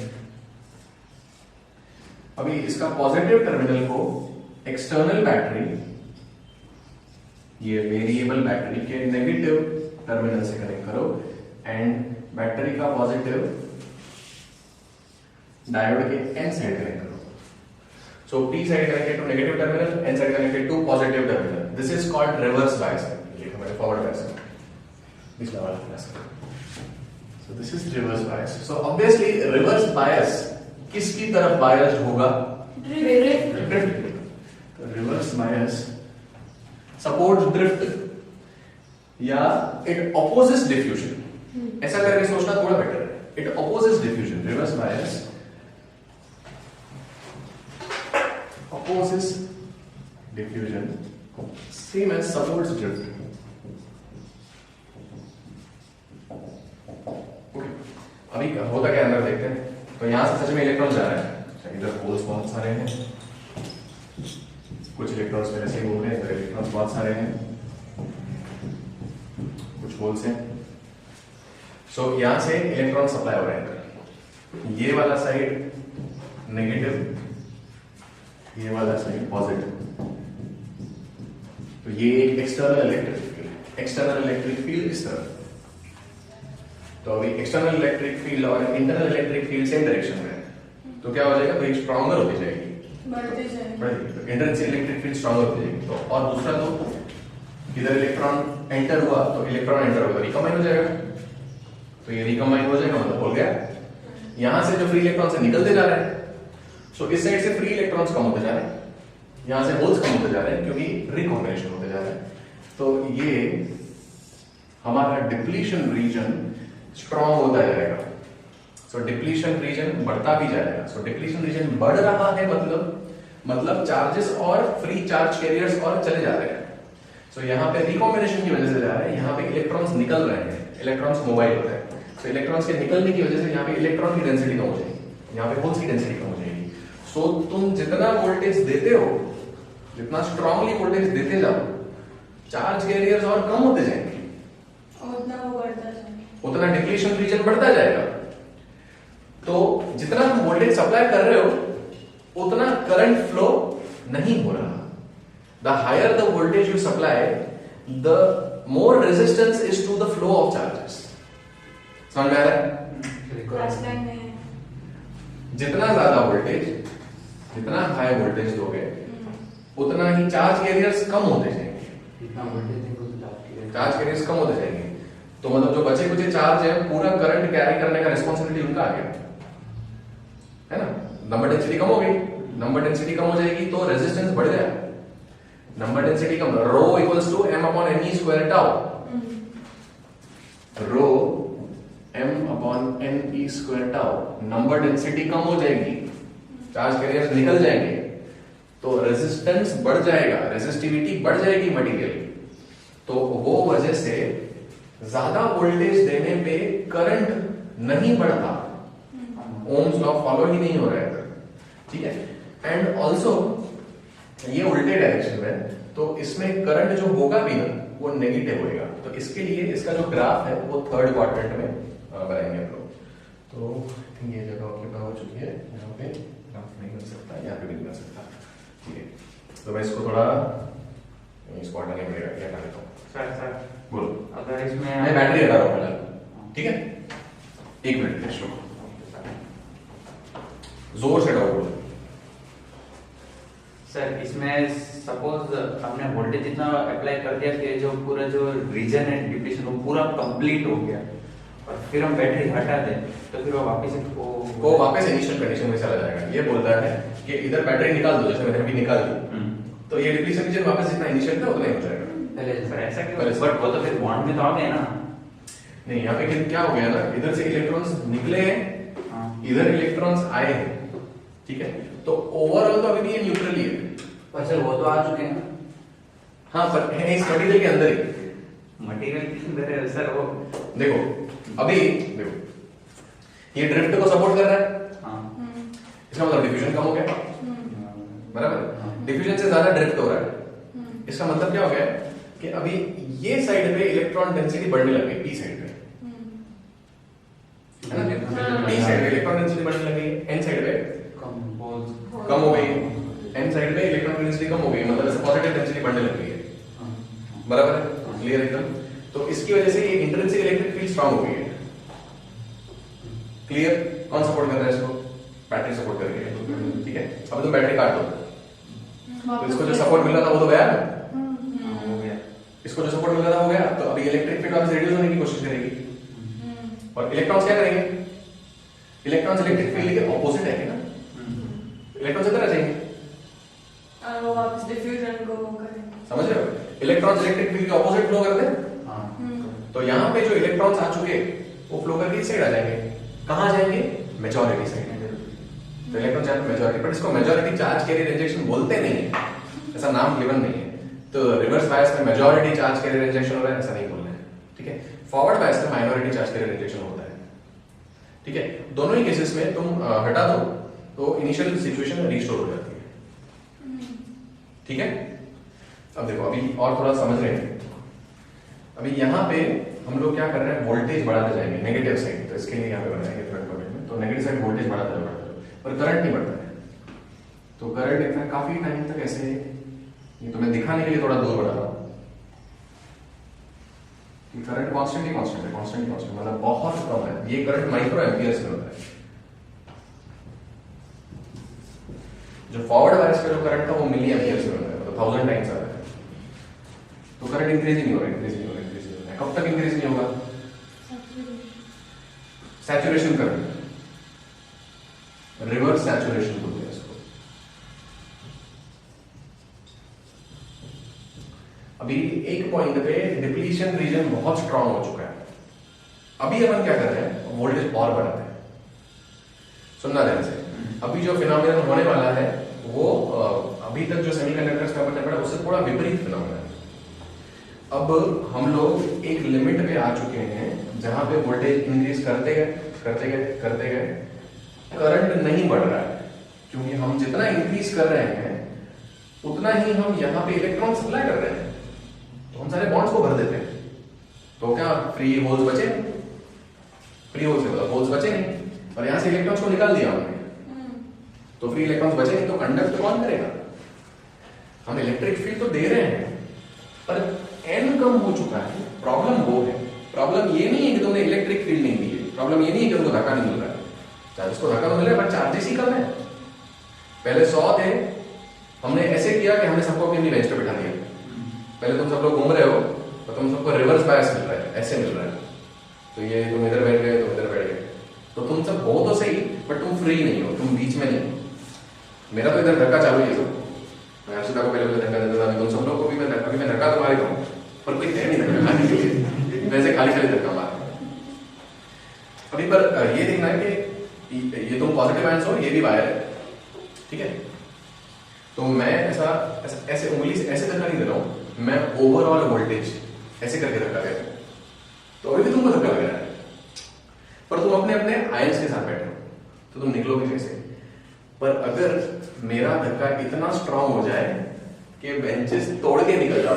अभी इसका पॉजिटिव टर्मिनल को एक्सटर्नल बैटरी, ये वेरिएबल बैटरी के नेगेटिव टर्मिनल से कनेक्ट करो एंड बैटरी का पॉजिटिव डायोड के एन साइड कनेक्ट करो। So P side connected to negative terminal, N side connected to positive terminal. This is called reverse bias. ये हमारे forward bias है. पिछला वाला bias है. So this is reverse bias. So obviously reverse bias किसकी तरफ biased होगा? Drift. तो reverse bias supports drift या it opposes diffusion. ऐसा करके सोचना थोड़ा बेटर है. It opposes diffusion. Reverse bias opposes diffusion, same as supports drift. Okay. अभी होता क्या अंदर देखते हैं. तो यहां से सच में इलेक्ट्रॉन जा रहा है. इधर होल्स बहुत सारे हैं, कुछ इलेक्ट्रॉन्स पहले से घूम रहे हैं, इधर इलेक्ट्रॉन्स बहुत सारे हैं, कुछ होल्स हैं. सो यहां से इलेक्ट्रॉन सप्लाई हो रहे हैं. ये वाला साइड नेगेटिव, ये वाला साइड पॉजिटिव. तो ये एक एक्सटर्नल इलेक्ट्रिक फील्ड इस तरह. तो अभी एक्सटर्नल इलेक्ट्रिक फील्ड और internal electric field same direction में है. तो क्या हो जाएगा, ब्रिज स्ट्रॉन्गर होती जाएगी, बढ़ती जाएगी. इंटरनल इलेक्ट्रिक फील्ड स्ट्रॉन्गर होती जाएगी. तो और दूसरा तो इधर इलेक्ट्रॉन एंटर हुआ तो इलेक्ट्रॉन एंटर होगा, रिकम्बाइन हो जाएगा. तो ये रिकम्बाइन हो जाएगा, मतलब हो गया. यहां से जो फ्री इलेक्ट्रॉन से निकलते जा रहे हैं, सो इस साइड से फ्री इलेक्ट्रॉन्स कम होते जा रहे हैं, यहां से होल्स कम होते जा रहे हैं क्योंकि रिकॉम्बिनेशन होते जा रहे हैं. तो ये हमारा डिप्लीशन रीजन स्ट्रॉन्ग होता जाएगा. सो डिप्लीशन रीजन बढ़ता भी जाएगा. सो डिप्लीशन रीजन बढ़ रहा है, मतलब चार्जेस और फ्री चार्ज कैरियर्स और चले जा रहे हैं. सो यहाँ पे रिकॉम्बिनेशन की वजह से जा रहे हैं, यहाँ पे इलेक्ट्रॉन्स निकल रहे हैं, इलेक्ट्रॉन्स मोबाइल होते हैं. सो इलेक्ट्रॉन्स के निकलने की वजह से यहाँ पे इलेक्ट्रॉन की डेंसिटी कम हो जाएगी, यहाँ पे होल्स की डेंसिटी कम हो जाएगी. सो तुम जितना वोल्टेज देते हो, जितना स्ट्रांगली वोल्टेज देते जाओ, चार्ज कैरियर्स और कम होते जाएंगे, उतना डिप्लीशन रीजन बढ़ता जाएगा. तो जितना तुम वोल्टेज सप्लाई कर रहे हो उतना करंट फ्लो नहीं हो रहा. The higher the voltage you supply, the more resistance is to the flow of charges. समझ में आ रहा है? जितना ज्यादा वोल्टेज, जितना हाई वोल्टेज दोगे उतना ही चार्ज कैरियर्स कम होते जाएंगे. चार्ज कैरियर्स कम होते जाएंगे. तो मतलब जो बचे कुछ चार्ज है, पूरा करंट कैरी करने का रिस्पांसिबिलिटी उनका आ गया, है ना. नंबर डेंसिटी कम हो गई, नंबर डेंसिटी कम हो जाएगी तो रेजिस्टेंस बढ़ जाएगा. नंबर डेंसिटी कम, rho equals to m upon n e square tau. Rho m upon n e square tau. Number density कम हो जाएगी, चार्ज कैरियर्स निकल जाएंगे, तो रेजिस्टेंस बढ़ जाएगा, रेजिस्टिविटी बढ़ जाएगी मटेरियल की. तो वो वजह से ज्यादा वोल्टेज देने पे करंट नहीं बढ़ता, ओम्स लॉ फॉलो ही नहीं हो रहा है. ठीक है. एंड ऑल्सो ये उल्टे डायरेक्शन में, तो इसमें करंट जो होगा भी ना वो नेगेटिव होएगा. तो इसके लिए इसका जो ग्राफ है वो थर्ड क्वाड्रेंट में बनाएंगे हम लोग. तो ये जगह ऑक्यूपाई हो चुकी है, यहाँ पे ग्राफ नहीं बन सकता, यहाँ पे भी नहीं बन सकता. ठीक है. तो मैं इसको थोड़ा इसको हटाने पड़ेगा, ये हटा देता हूँ. सर बोलो. अगर इसमें मैं बैटरी हटा रहा हूँ फिलहाल. ठीक है, एक मिनट टेस्ट लो, जोर से डाउट बोलो. सर इसमें सपोज हमने वोल्टेज इतना अप्लाई कर दिया कि जो पूरा जो रीजन है डिप्लीशन वो पूरा कंप्लीट हो गया, और फिर हम बैटरी हटा दें तो फिर वो वापस इनिशियल कंडीशन में चला जाएगा. ये बोलता है कि इधर बैटरी निकाल दो, जैसे मैंने अभी निकाल दी, तो ये डिप्लीशन रीजन वापस जितना इनिशियल था उतना ही हो जाएगा. सर ऐसा क्यों? बट वो तो फिर बॉन्ड में तो आ गए ना. नहीं, यहाँ पे क्या हो गया ना, इधर से इलेक्ट्रॉन्स निकले हैं, इधर इलेक्ट्रॉन्स आए हैं. ठीक है. तो ओवरऑल तो अभी भी ये न्यूट्रल ही है. पर सर वो तो आ चुके हैं. हाँ, पर है इस मटेरियल के अंदर ही. मटेरियल के अंदर है सर. वो देखो, अभी देखो, ये ड्रिफ्ट को सपोर्ट कर रहा है. इसका मतलब डिफ्यूजन कम हो गया, बराबर. डिफ्यूजन से ज्यादा ड्रिफ्ट हो रहा है. इसका मतलब क्या हो गया कि अभी ये साइड पे इलेक्ट्रॉन डेंसिटी बढ़ने लग गई, पी साइड पे, है ना. पी साइड पे इलेक्ट्रॉन डेंसिटी बढ़ने लग गई, एन साइड पे कम हो गई. एन साइड पे इलेक्ट्रॉन डेंसिटी कम हो गई, मतलब ऐसे पॉजिटिव डेंसिटी बढ़ने लग गई है. बराबर है, क्लियर एकदम. तो इसकी वजह से ये इंट्रिंसिक इलेक्ट्रिक फील्ड स्ट्रांग हो गई है. क्लियर. कौन सपोर्ट कर रहा है इसको? बैटरी सपोर्ट कर रही है. ठीक है. अब तुम बैटरी काट दो. तो इसको जो सपोर्ट मिल रहा था वो तो गया ना, हाँ, हो गया। इसको जो सपोर्ट मिल रहा था वो गया, तो अभी इलेक्ट्रिक फील्ड वापस रिड्यूस होने की कोशिश करेगी। और इलेक्ट्रॉन्स क्या करेंगे? इलेक्ट्रॉन्स इलेक्ट्रिक फील्ड के ऑपोजिट है ना, इलेक्ट्रॉन्स इधर आ जाएंगे, और वो वापस डिफ्यूजन को वो करेंगे। समझ रहे हो? इलेक्ट्रॉन्स इलेक्ट्रिक फील्ड के ऑपोजिट फ्लो करते हैं, हाँ। तो यहाँ पे जो इलेक्ट्रॉन्स आ चुके वो फ्लो करके इस साइड आ जाएंगे। कहाँ जाएंगे? Majority side. तो इलेक्ट्रॉन चार्ज मेजॉरिटी, बट इसको मेजॉरिटी चार्ज कैरियर इंजेक्शन बोलते नहीं है, ऐसा नाम गिवन नहीं है। तो रिवर्स बायस में मेजॉरिटी चार्ज कैरियर इंजेक्शन हो रहा है, ऐसा नहीं बोलना है, ठीक है। फॉरवर्ड बायस में माइनॉरिटी चार्ज कैरियर इंजेक्शन होता है, ठीक है। दोनों ही केसेस में तुम हटा दो तो इनिशियल सिचुएशन रिस्टोर हो जाती है, ठीक है। अब देखो, अभी और थोड़ा समझ रहे हैं। अभी यहाँ पे हम लोग क्या कर रहे हैं, वोल्टेज बढ़ाते जाएंगे नेगेटिव साइड, तो इसके लिए यहाँ पे बनाएंगे थर्ड पॉइंट में, तो नेगेटिव साइड वोल्टेज बढ़ाते जाओ, पर करंट नहीं बढ़ता है। तो करंट इतना काफी टाइम तक ऐसे, ये तो मैं दिखाने के लिए थोड़ा दूर बढ़ा रहा हूँ कि करंट कांस्टेंट ही कांस्टेंट है, कांस्टेंट ही कांस्टेंट, मतलब बहुत कम है। ये करंट माइक्रो एम्पियर्स में होता है। जो फॉरवर्ड बायस का जो करंट था वो मिली एम्पियर्स में होता है, मतलब 1000 टाइम्स आता है। तो करंट इंक्रीज नहीं हो रहा, इंक्रीज नहीं हो रहा, इंक्रीज नहीं हो रहा। कब तक इंक्रीज नहीं होगा? सैचुरेशन करंट, रिवर्स सैचुरेशन बोलते हैं इसको। अभी एक पॉइंट पे डिप्लीशन रीजन बहुत स्ट्रांग हो चुका है। अभी अपन क्या कर रहे हैं, वोल्टेज और बढ़ाते हैं। सुनना ध्यान से, अभी जो फिनोमेनन होने वाला है वो अभी तक जो सेमीकंडक्टर्स का अपन ने पढ़ा उससे थोड़ा विपरीत फिनोमेनन है। अब हम लोग एक लिमिट पे आ चुके हैं जहां पे वोल्टेज इंक्रीज करते गए करंट नहीं बढ़ रहा है, क्योंकि हम जितना इंक्रीज कर रहे हैं उतना ही हम यहाँ पे इलेक्ट्रॉन सप्लाई कर रहे हैं, तो हम सारे बॉन्ड्स को भर देते हैं। तो क्या फ्री होल्स बचे? फ्री होल्स से मतलब होल्स बचे नहीं, और यहाँ से इलेक्ट्रॉन्स को निकाल दिया हमने, तो फ्री इलेक्ट्रॉन्स बचे नहीं, तो कंडक्ट कौन करेगा? हम इलेक्ट्रिक फील्ड तो दे रहे हैं पर एन कम हो चुका है। प्रॉब्लम वो है, प्रॉब्लम ये नहीं है कि तुमने इलेक्ट्रिक फील्ड नहीं दी है, प्रॉब्लम ये नहीं है कि तुमको धक्का नहीं मिल रहा है, चार्जेस को धक्का तो मिल रहा है पर चार्जेस ही कम है। पहले 100 थे, हमने ऐसे किया कि हमने सबको अपनी बेंच पे बिठा दिया। पहले तुम सब लोग घूम रहे हो तो तुम सबको रिवर्स बायस मिल रहा है, ऐसे मिल रहा है, तो ये तुम इधर बैठ गए, तुम इधर बैठ गए, तो तुम सब हो तो सही बट तुम फ्री नहीं हो, तुम बीच में नहीं हो। मेरा तो इधर धक्का चालू ही है, मैं अर्षिता को पहले धक्का देता था, तुम सब लोग को भी मैं धक्का तो मार रहा हूँ, पर कोई है नहीं धक्का खाने के लिए, वैसे खाली खाली धक्का मार। अभी पर ये देखना है कि ये तुम पॉजिटिव आयंस हो, ये भी वायर है, ठीक है। तो मैं ऐसे उंगली से ऐसे धक्का नहीं दे रहा हूँ, मैं ओवरऑल वोल्टेज ऐसे करके धक्का दे रहा हूँ, तो अभी भी तुमको धक्का लग रहा है, पर तुम अपने अपने आयंस के साथ बैठे हो तो तुम निकलोगे कैसे? पर अगर मेरा धक्का इतना स्ट्रांग हो जाए कि बेंचेस तोड़ के निकल जाओ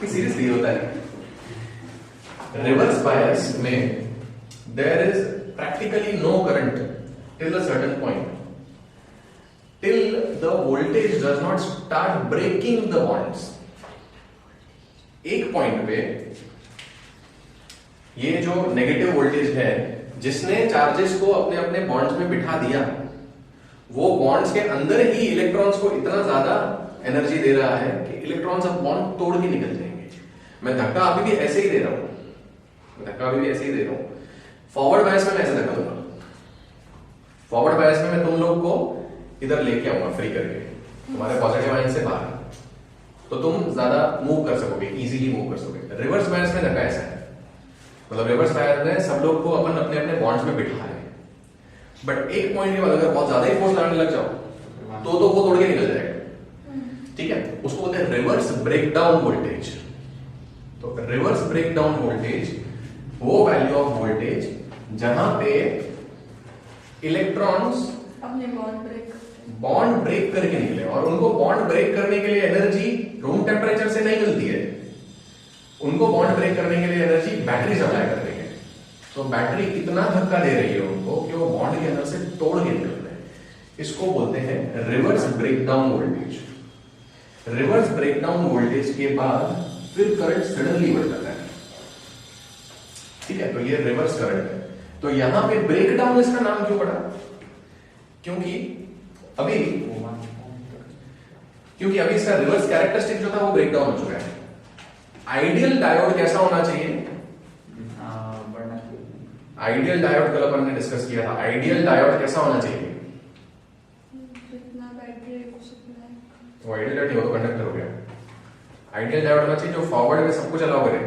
सीरियसली होता है। रिवर्स बायस में there is practically no current till a certain point, till the voltage does not start breaking the bonds. एक पॉइंट पे ये जो नेगेटिव वोल्टेज है जिसने चार्जेस को अपने अपने बॉन्ड्स में बिठा दिया, वो बॉन्ड्स के अंदर ही इलेक्ट्रॉन्स को इतना ज्यादा एनर्जी दे रहा है कि इलेक्ट्रॉन्स अब बॉन्ड तोड़ के निकल जाएंगे। मैं धक्का अभी भी ऐसे ही दे रहा हूं, फॉरवर्ड बायस में मैं ऐसे धक्का दूंगा, फॉरवर्ड बायस में मैं तुम लोग को इधर लेके आऊंगा फ्री करके, तुम्हारे पॉजिटिव आयन से बाहर, तो तुम ज्यादा मूव कर सकोगे, इजीली मूव कर सकोगे। रिवर्स बायस में धक्का ऐसा है, मतलब रिवर्स बायस में सब लोग को अपन अपने अपने बॉन्ड्स में बिठा रहे हैं, बट एक पॉइंट के बाद अगर बहुत ज्यादा ही फोर्स लगाने लग जाओ तो वो तोड़ के निकल जाएगा, ठीक है। उसको बोलते हैं रिवर्स ब्रेकडाउन वोल्टेज। तो रिवर्स ब्रेकडाउन वोल्टेज वो वैल्यू ऑफ वोल्टेज जहां पे इलेक्ट्रॉन्स अपने बॉन्ड ब्रेक करके निकले, और उनको बॉन्ड ब्रेक करने के लिए एनर्जी रूम टेम्परेचर से नहीं मिलती है, उनको बॉन्ड ब्रेक करने के लिए एनर्जी बैटरी सप्लाई कर रही है। तो बैटरी इतना धक्का दे रही है उनको कि वो बॉन्ड के अंदर से तोड़ के निकल रहे हैं। इसको बोलते हैं reverse breakdown voltage. Reverse breakdown voltage के बाद फिर करंट सडनली बढ़ जाता है, ठीक है। तो ये रिवर्स करंट है। तो यहां पे ब्रेकडाउन इसका नाम क्यों पड़ा? क्योंकि अभी क्योंकि अभी इसका रिवर्स कैरेक्टरिस्टिक जो था वो ब्रेक डाउन हो चुका है। आइडियल डायोड कैसा होना चाहिए? बढ़ना चाहिए। आइडियल डायोड कल अपन ने डिस्कस किया था। आइडियल डायोड कैसा होना चाहिए? जितना बैटरी को सप्लाई। वो आइडियल डायोड वो कंडक्टर हो गया। आइडियल डायोड होना चाहिए जो फॉरवर्ड में सब कुछ अलाउ करे,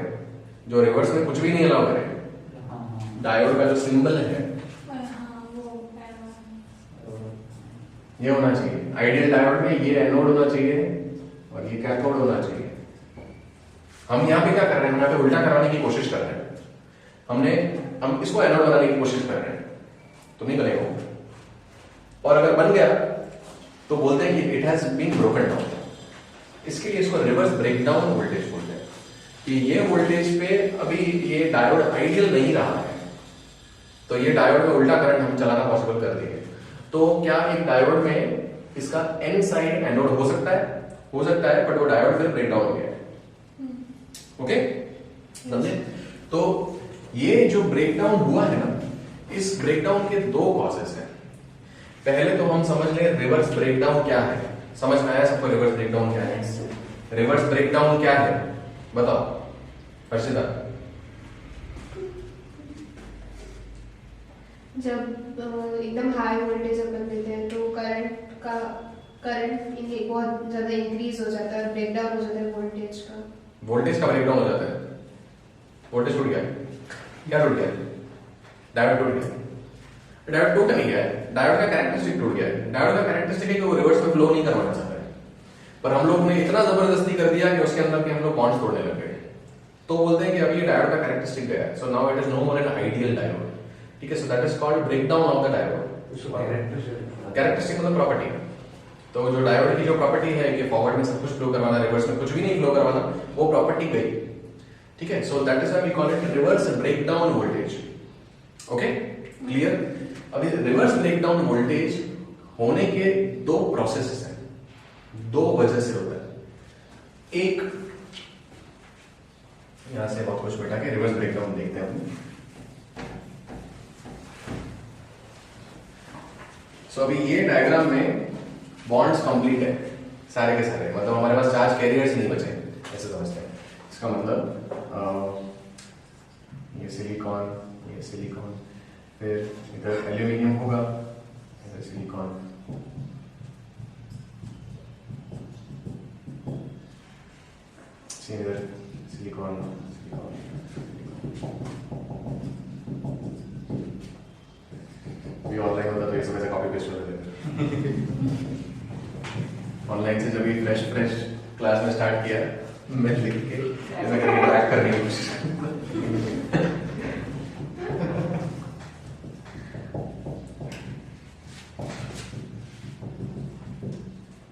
जो रिवर्स में कुछ भी नहीं अलाउ करे। डायोड का जो सिंबल है हाँ वो ये होना चाहिए। आइडियल डायोड में ये एनोड होना चाहिए और ये कैथोड होना चाहिए। हम यहाँ पे क्या कर रहे हैं? हम यहाँ पे उल्टा करवाने की कोशिश कर रहे हैं। हम इसको एनोड बनाने की कोशिश कर रहे हैं, तो नहीं बनेगा वो। और अगर बन गया तो बोलते हैं कि it has been broken down. इसके लिए इसको रिवर्स ब्रेकडाउन वोल्टेज बोलते हैं कि ये वोल्टेज पे अभी ये डायोड आइडियल नहीं रहा है, तो ये डायोड में उल्टा करंट हम चलाना पॉसिबल कर देंगे। तो क्या एक डायोड में इसका एन साइड एनोड हो सकता है? हो सकता है, बट वो डायोड फिर ब्रेक डाउन हो गया है। ओके, समझे? तो ये जो ब्रेकडाउन हुआ है ना, इस ब्रेकडाउन के दो कॉजेस हैं। पहले तो हम समझ लें रिवर्स ब्रेकडाउन क्या है। समझ में आया सबको रिवर्स ब्रेकडाउन क्या है? रिवर्स ब्रेकडाउन क्या है बताओ हर्षिता। जब एकदम हाई वोल्टेज अपन देते हैं तो करंट बहुत ज्यादा इंक्रीज हो जाता है और ब्रेकडाउन हो जाता है वोल्टेज का। वोल्टेज का ब्रेकडाउन हो जाता है। वोल्टेज टूट गया, क्या टूट गया? डायोड टूट गया। डायोड टूट नहीं गया है, डायोड का कैरेक्टरिस्टिक टूट गया है। डायोड का कैरेक्टरिस्टिक है कि वो रिवर्स में फ्लो नहीं करवाना चाहता है, पर हम लोग ने इतना जबरदस्ती कर दिया कि उसके अंदर के हम लोग बॉन्ड्स तोड़ने लग गए। तो बोलते हैं कि अभी ये डायोड का कैरेक्टरिस्टिक गया है, so now it is no more an ideal diode. ठीक है, so that is called breakdown of the diode. Characteristic मतलब प्रॉपर्टी। तो जो डायोड की जो प्रॉपर्टी है कि फॉरवर्ड में सब कुछ फ्लो करवाना, रिवर्स में कुछ भी नहीं फ्लो करवाना, वो प्रॉपर्टी गई। ठीक है, so that is why we call it reverse breakdown voltage. Okay, clear? अभी रिवर्स ब्रेकडाउन वोल्टेज होने के दो प्रोसेसेस हैं, दो वजह से होता है। एक यहां से बहुत कुछ बैठा के रिवर्स ब्रेकडाउन देखते हैं हम। सो अभी ये डायग्राम में बॉन्ड्स कंप्लीट है सारे के सारे, मतलब हमारे पास चार्ज कैरियर्स नहीं बचे, ऐसे समझते हैं। इसका मतलब ये सिलिकॉन, फिर इधर एल्यूमिनियम होगा, इधर सिलिकॉन, इधर सिलिकॉन। भी ऑनलाइन होता तो ये सब ऐसे कॉपी पेस्ट होते थे। ऑनलाइन से जब भी फ्रेश क्लास में स्टार्ट किया, मैं लिख के ऐसा करके ट्रैक करने की कोशिश।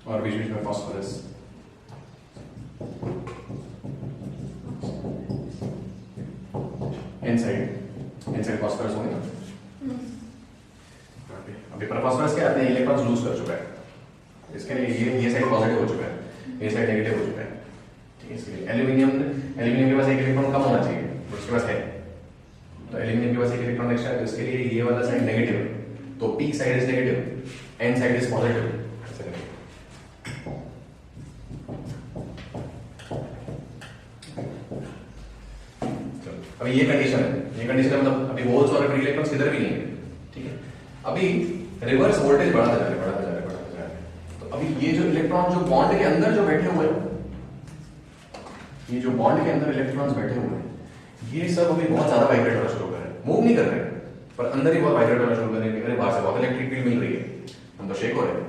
और बीच बीच में फॉस्फोरस। इनसाइड फॉस्फोरस होंगे ना। अभी पर फॉस्फोरस क्या अपने इलेक्ट्रॉन्स लूज कर चुका है, इसके लिए ये साइड पॉजिटिव हो चुका है, ये साइड नेगेटिव हो चुका है। ठीक है, इसलिए एल्यूमिनियम के पास एक इलेक्ट्रॉन कम होना चाहिए, उसके पास है, तो एल्यूमिनियम के पास एक इलेक्ट्रॉन एक्स्ट्रा है, तो इसके लिए ये वाला साइड नेगेटिव है, तो P side is negative, N side is positive. अभी ये कंडीशन है, मतलब अभी होल्स और फ्री इलेक्ट्रॉन्स किधर भी नहीं है। ठीक है, अभी रिवर्स वोल्टेज बढ़ाता जा रहा है। तो अभी ये जो इलेक्ट्रॉन जो बॉन्ड के अंदर जो बैठे हुए हैं, ये जो बॉन्ड के अंदर इलेक्ट्रॉन्स बैठे हुए हैं, ये सब अभी बहुत ज्यादा वाइब्रेट होना शुरू कर रहे हैं। मूव नहीं कर रहे हैं, पर अंदर ही बहुत वाइब्रेट होना शुरू कर रहे हैं। अरे बाहर से बहुत इलेक्ट्रिक फील्ड मिल रही है, हम तो शेक हो रहे हैं।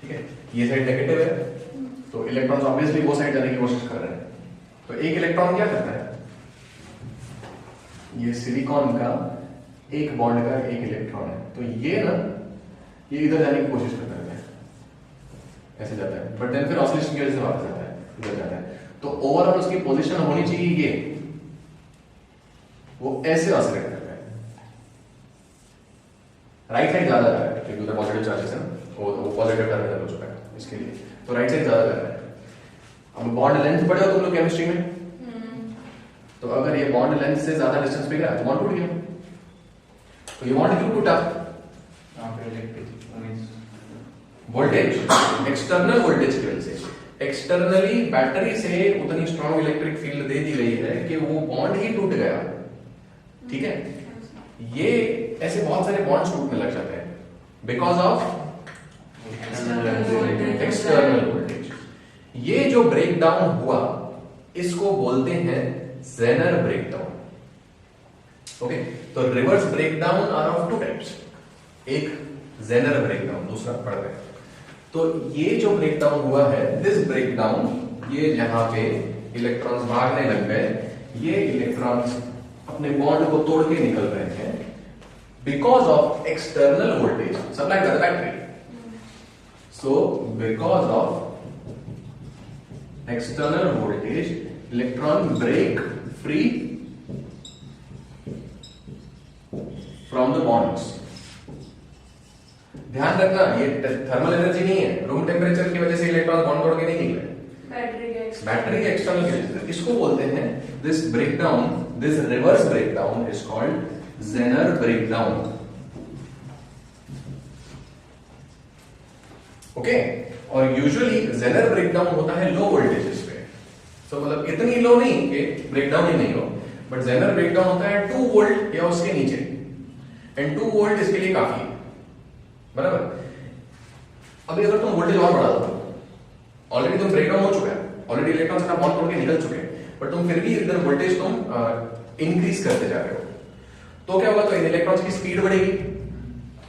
ठीक है, ये साइड नेगेटिव है, तो इलेक्ट्रॉन्स ऑब्वियसली वो साइड जाने की कोशिश कर रहे हैं। तो एक इलेक्ट्रॉन क्या करता है, ये सिलिकॉन का एक बॉन्ड का एक इलेक्ट्रॉन है, तो ये ना ये इधर जाने की कोशिश करता है, ऐसे जाता है, बट देन फिर ऑसिलेशन की वजह से वापस आता है, इधर जाता है। तो ओवरऑल उसकी पोजीशन होनी चाहिए ये, वो ऐसे ऑसिलेट करता है। राइट साइड ज्यादा जा रहा है क्योंकि उधर पॉजिटिव चार्जेस है ना, वो पॉजिटिव टर्मिनल हो चुका है इसके लिए, तो राइट साइड ज्यादा जा रहा है। अब बॉन्ड लेंथ पढ़े हो तुम लोग केमिस्ट्री में, तो अगर ये बॉन्ड लेंथ से ज्यादा डिस्टेंस पे गया तो बॉन्ड टूट गया। तो ये बॉन्ड क्यों टूटा? वोल्टेज, एक्सटर्नल वोल्टेज की वजह से। एक्सटर्नली बैटरी से उतनी स्ट्रॉन्ग इलेक्ट्रिक फील्ड दे दी गई है कि वो बॉन्ड ही टूट गया, ठीक है। ये ऐसे बहुत सारे बॉन्ड्स टूटने लग जाते हैं बिकॉज ऑफ एक्सटर्नल वोल्टेज। ये जो ब्रेकडाउन हुआ इसको बोलते हैं जेनर ब्रेकडाउन। ओके, तो reverse breakdown are of two types, एक जेनर ब्रेकडाउन, दूसरा पढ़ते हैं। तो ये जो ब्रेकडाउन हुआ है, दिस ब्रेकडाउन, ये जहां पे इलेक्ट्रॉन्स भागने लग गए, ये इलेक्ट्रॉन्स अपने बॉन्ड को तोड़ के निकल रहे हैं because of external voltage supplied by the battery. So because of external voltage electron break free from the bonds. ध्यान रखना, ये थर्मल एनर्जी नहीं है, रूम टेम्परेचर की वजह से इलेक्ट्रॉन बॉन्ड तोड़ के नहीं निकले, बैटरी के एक्सटर्नल की वजह से। इसको बोलते हैं this breakdown, this reverse breakdown is called Jenner breakdown. Okay, और यूजुअली जेनर ब्रेकडाउन होता है लो वोल्टेजेस पे, तो मतलब इतनी लो नहीं कि ब्रेकडाउन ही नहीं हो, बट जेनर ब्रेकडाउन होता है 2 वोल्ट या उसके नीचे, एंड 2 वोल्ट इसके लिए काफी है, बराबर। अभी अगर तुम वोल्टेज और बढ़ा दो, ऑलरेडी तुम ब्रेकडाउन हो चुका है, ऑलरेडी इलेक्ट्रॉन्स अपना बॉन्ड तोड़ के निकल चुके हैं, बट तुम फिर भी इधर वोल्टेज तुम इंक्रीज करते जा रहे हो, तो क्या होगा, तो इन इलेक्ट्रॉन्स की स्पीड बढ़ेगी,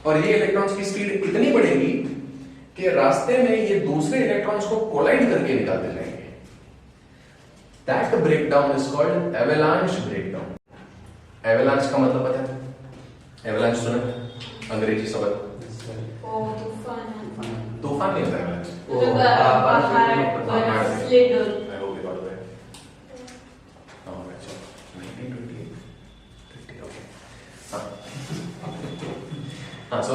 और ये इलेक्ट्रॉन्स की स्पीड इतनी बढ़ेगी कि रास्ते में ये दूसरे इलेक्ट्रॉन्स को कोलाइड करके निकालते जाएंगे। That breakdown is called avalanche breakdown. Avalanche का मतलब पता है? एवेलांच सुना अंग्रेजी शब्द? तूफान नहीं होता एवेलांच, हाँ, सो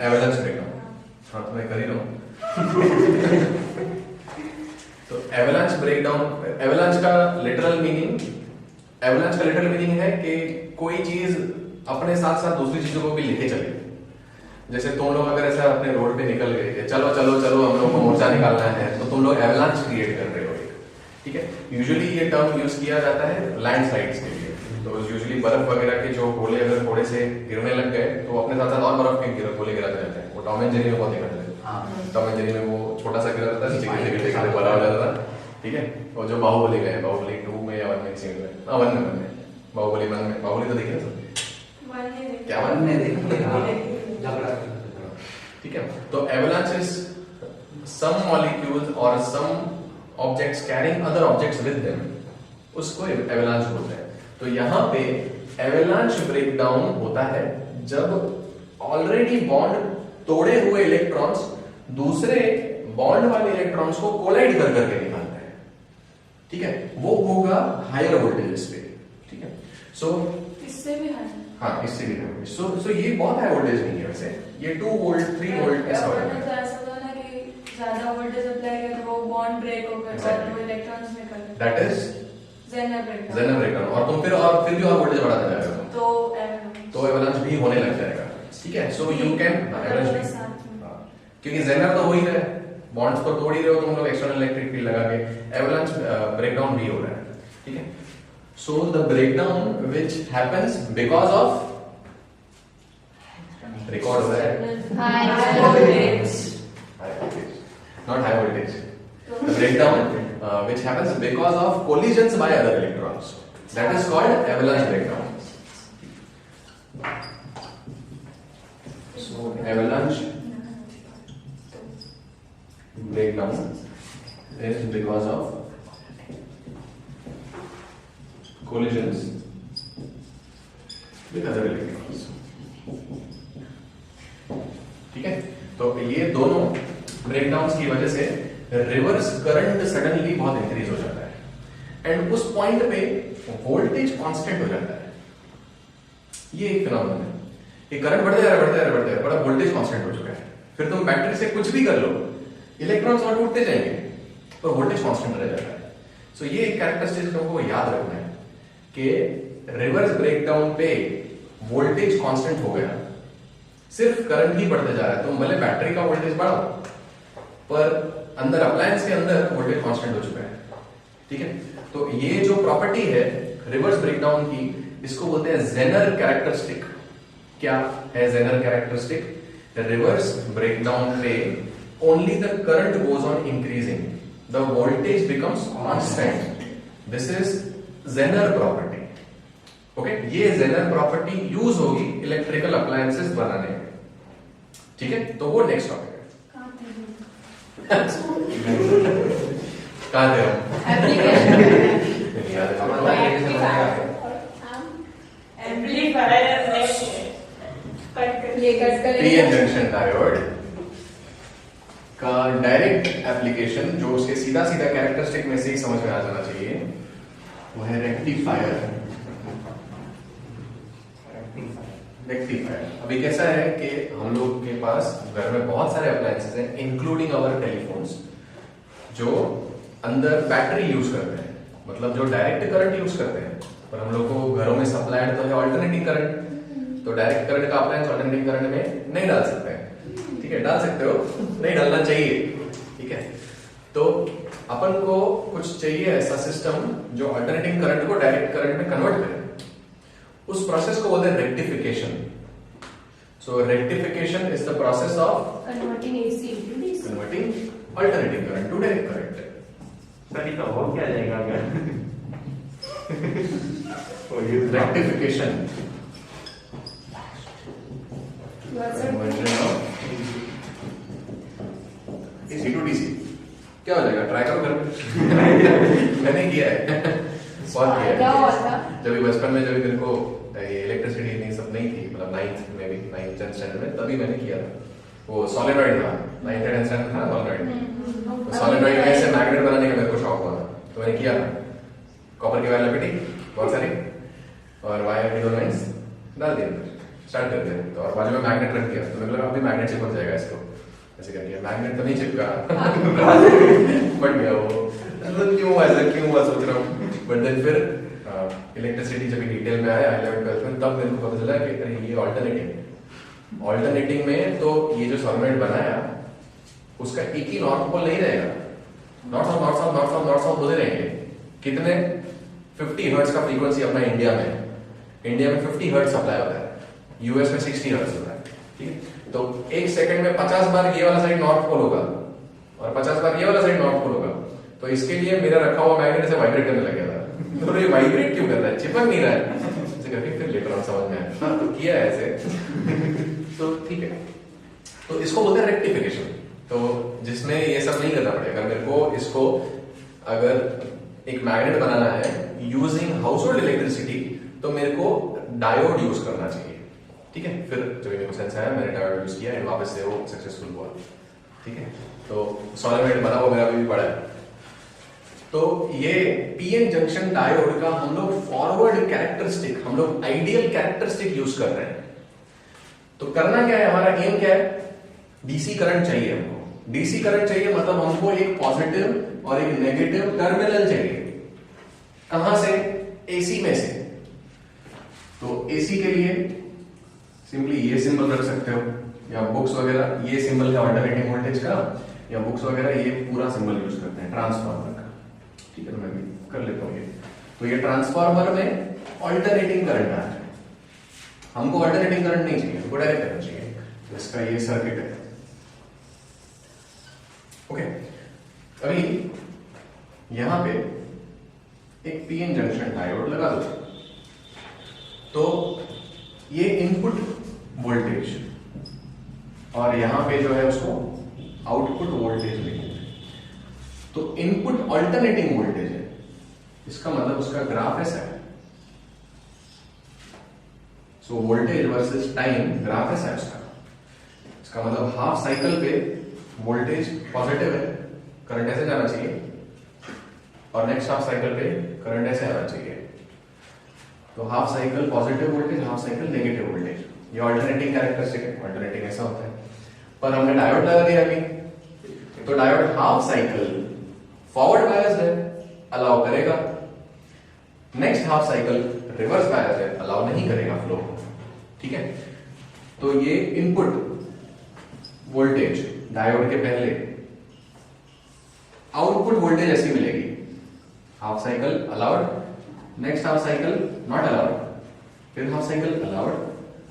एवेलांच ब्रेकडाउन, हाँ तो मैं कर ही रहा हूँ। तो एवेलांच ब्रेकडाउन, एवेलांच का लिटरल मीनिंग है कि कोई चीज अपने साथ साथ दूसरी चीजों को भी लेके चले। जैसे तुम लोग अगर ऐसा अपने रोड पे निकल गए कि चलो चलो चलो हम लोग को मोर्चा निकालना है, तो तुम लोग एवेलांच क्रिएट कर रहे हो, ठीक है। यूजुअली ये टर्म यूज किया जाता है लैंडस्लाइड्स के लिए, तो यूजुअली बर्फ वगैरह के जो गोले अगर थोड़े से गिरने लग गए तो अपने साथ साथ और बर्फ के गोले गिराते रहते हैं। वो टॉम एंड जेरी में बहुत देखा जाता है, टॉम एंड जेरी में वो छोटा सा गिरा था, नीचे गिरते बड़ा हो जाता था, ठीक है। और जो बाहुबली गए, बाहुबली 2 में या 1 में, सीन में, हाँ 1 में, बाहुबली 1 में, बाहुबली तो देखिए सब, क्या 1 में देखिए, ठीक है। तो एवेलांच इज सम मॉलिक्यूल्स और some objects carrying other objects with them, उसको एवेलांच बोलते हैं। तो यहां पे एवेलांच ब्रेकडाउन होता है जब ऑलरेडी बॉन्ड तोड़े हुए इलेक्ट्रॉन्स दूसरे बॉन्ड वाले इलेक्ट्रॉन्स को कोलाइड कर करके निकालते हैं, ठीक है। वो होगा हायर वोल्टेजेस पे, ठीक है। सो इससे भी हाई, हाँ इससे भी हाई। सो ये बहुत हाई वोल्टेज नहीं है वैसे, ये 2 वोल्ट 3 वोल्ट ऐसा होता है। ऐसा होता है ना कि ज्यादा वोल्टेज अप्लाई किया तो वो बॉन्ड ब्रेक हो गया और वो इलेक्ट्रॉन्स निकल गए, दैट इज जेनर ब्रेकडाउन। और तुम फिर भी और वोल्टेज बढ़ाते जा रहे हो तो एवेलांच भी होने लग जाएगा, ठीक है। सो यू कैन एवेलांच, क्योंकि जेनर तो हो ही रहा है, बॉन्ड्स को तोड़ ही रहे हो तुम लोग एक्सटर्नल इलेक्ट्रिक फील्ड लगा के, एवेलांच ब्रेकडाउन भी हो रहा है, ठीक है। So the breakdown which happens because of, record हो रहा है, high voltage, not high voltage. The breakdown which happens because of collisions by other electrons, that is called avalanche breakdown. So avalanche breakdown is because of collisions with other electrons. ठीक है, तो ये दोनों breakdowns की वजह से reverse current suddenly बहुत increase हो जाता है एंड उस पॉइंट पे वोल्टेज कांस्टेंट हो जाता है। ये एक फिनोमेनन है, ये करंट बढ़ते जा रहा है, बड़ा वोल्टेज कांस्टेंट हो चुका है। फिर तुम बैटरी से कुछ भी कर लो, इलेक्ट्रॉन्स और टूटते जाएंगे और वोल्टेज कांस्टेंट रह जाता है। सो ये एक कैरेक्टरिस्टिक तुमको याद रखना है कि रिवर्स ब्रेकडाउन पे वोल्टेज कांस्टेंट हो गया, सिर्फ करंट ही बढ़ते जा रहा है। तुम भले बैटरी का वोल्टेज बढ़ाओ पर अंदर अप्लायंस के अंदर वोल्टेज कांस्टेंट हो चुका है, ठीक है। तो ये जो प्रॉपर्टी है रिवर्स ब्रेकडाउन की, इसको बोलते हैं जेनर कैरेक्टरिस्टिक। क्या है जेनर कैरेक्टरिस्टिक? रिवर्स ब्रेकडाउन पे only the current goes on increasing, the voltage becomes constant. This is Zener property. Okay, ये जेनर प्रॉपर्टी यूज होगी इलेक्ट्रिकल अप्लायंसेस बनाने में, ठीक है। तो वो नेक्स्ट टॉपिक है। कहां थे पीएन जंक्शन डायोड का डायरेक्ट एप्लीकेशन, जो उसके सीधा सीधा कैरेक्टरिस्टिक में से ही समझ में आ जाना चाहिए, वो है रेक्टिफायर। रेक्टिफायर अभी कैसा है कि हम लोग के पास घर में बहुत सारे अप्लायंसेस हैं, इंक्लूडिंग अवर टेलीफोन्स, जो अंदर बैटरी यूज करते हैं, मतलब जो डायरेक्ट करंट यूज करते हैं। पर हम लोग को घरों में सप्लाइड तो है ऑल्टरनेटिंग करंट, तो डायरेक्ट करंट का अप्लायंस ऑल्टरनेटिंग करंट में नहीं डाल सकते हैं, ठीक है। डाल सकते हो, नहीं डालना चाहिए, ठीक है। तो अपन को कुछ चाहिए ऐसा सिस्टम जो अल्टरनेटिंग करंट को डायरेक्ट करंट में कन्वर्ट करे। उस प्रोसेस को बोलते हैं rectification. So rectification is the process of converting AC into DC, converting alternating current to direct current. Sir तो हो क्या जाएगा अगर rectification conversion of AC to DC क्या हो जाएगा? ट्राई करो घर में। मैंने किया है, बहुत किया क्या हुआ है। था? जब बचपन में, जब मेरे को इलेक्ट्रिसिटी इतनी सब नहीं थी, मतलब 9th में भी 9th 10th स्टैंडर्ड में, तभी मैंने किया था। वो सॉलिनॉइड था, 9th 10th स्टैंडर्ड था सॉलिनॉइड। तो सॉलिनॉइड में से मैग्नेट बनाने का मेरे को शौक हुआ था, तो मैंने किया था। कॉपर की वायर लपेटी बहुत सारी, और वायर के 2 एंड्स डाल दिए, स्टार्ट कर दिया, तो और बाजू में मैग्नेट रख दिया। तो मेरे को लगा अभी मैग्नेट चिपक जाएगा इसको, ऐसे कर दिया। मैग्नेट तो नहीं चिपका, बट गया वो। क्यों हुआ सोच रहा हूँ। बट देन फिर इलेक्ट्रिसिटी जब डिटेल में आया 11th 12th में, तब मेरे को पता चला कि अरे ये ऑल्टरनेटिंग में तो ये जो सॉलिनॉइड बनाया उसका एक ही नॉर्थ पोल नहीं रहेगा, north south north south north south north south होते रहेंगे। कितने 50 हर्ट्ज का फ्रीक्वेंसी अपना इंडिया में 50 हर्ट्ज सप्लाई होता है, यूएस में 60 हर्ट्ज होता है, ठीक है। तो एक सेकंड में 50 बार ये वाला साइड नॉर्थ पोल होगा और 50 बार ये वाला साइड नॉर्थ पोल होगा। तो इसके लिए मेरा रखा हुआ मैग्नेट से वाइब्रेट करने लग गया था। तो ये वाइब्रेट क्यों कर रहा है, चिपक नहीं रहा है, ऐसे करके फिर लेकर हम समझ में आया, तो किया है ऐसे। तो ठीक है, तो इसको बोलते हैं रेक्टिफिकेशन। तो जिसमें ये सब नहीं करना पड़ेगा। मेरे को इसको अगर एक मैग्नेट बनाना है यूजिंग हाउस होल्ड इलेक्ट्रिसिटी, तो मेरे को डायोड यूज करना चाहिए, ठीक है। फिर जब मेरे को सेंस आया, मैंने डायोड यूज किया, वापस से वो सक्सेसफुल हुआ, ठीक है। तो सॉलिनॉइड बना हुआ मेरा अभी भी पड़ा है। तो ये पीएन जंक्शन डायोड का हम लोग फॉरवर्ड कैरेक्टरिस्टिक, हम लोग आइडियल कैरेक्टरिस्टिक यूज कर रहे हैं। तो करना क्या है, हमारा एम क्या है? डीसी करंट चाहिए हमको। डीसी करंट चाहिए मतलब हमको एक पॉजिटिव और एक नेगेटिव टर्मिनल चाहिए। कहां से? एसी में से। तो एसी के लिए सिंपली ये सिंबल रख सकते हो, या बुक्स वगैरह ये सिंबल है अल्टरनेटिंग वोल्टेज का, या बुक्स वगैरह ये पूरा सिंबल यूज करते हैं ट्रांसफार्मर का, ठीक है। तो मैं भी कर लेता हूं ये। तो ये ट्रांसफार्मर में अल्टरनेटिंग करंट आ रहा है, हमको अल्टरनेटिंग करंट नहीं चाहिए, हमको डायरेक्ट करंट चाहिए। तो इसका ये सर्किट है, ओके। अभी यहां पे एक पीएन जंक्शन डायोड लगा दो, तो ये इनपुट वोल्टेज और यहां पे जो है उसको आउटपुट वोल्टेज लिखेंगे। तो इनपुट अल्टरनेटिंग वोल्टेज है, इसका मतलब उसका ग्राफ ऐसा है। So voltage versus time graph ऐसा है उसका। इसका मतलब हाफ साइकिल पे वोल्टेज पॉजिटिव है, करंट ऐसे जाना चाहिए, और नेक्स्ट हाफ साइकिल पे करंट ऐसे आना चाहिए। तो half cycle positive voltage, half cycle negative voltage, ये अल्टरनेटिंग कैरेक्टरिस्टिक है। अल्टरनेटिंग ऐसा होता है। पर हमने डायोड लगा दिया अभी, तो diode half cycle forward bias है, अलाउ करेगा। Next half cycle reverse bias है, अलाउ नहीं करेगा फ्लो, ठीक है। तो ये इनपुट वोल्टेज डायोड के पहले आउटपुट वोल्टेज ऐसी मिलेगी, half cycle allowed, next half cycle not allowed, फिर हाफ साइकिल अलाउड,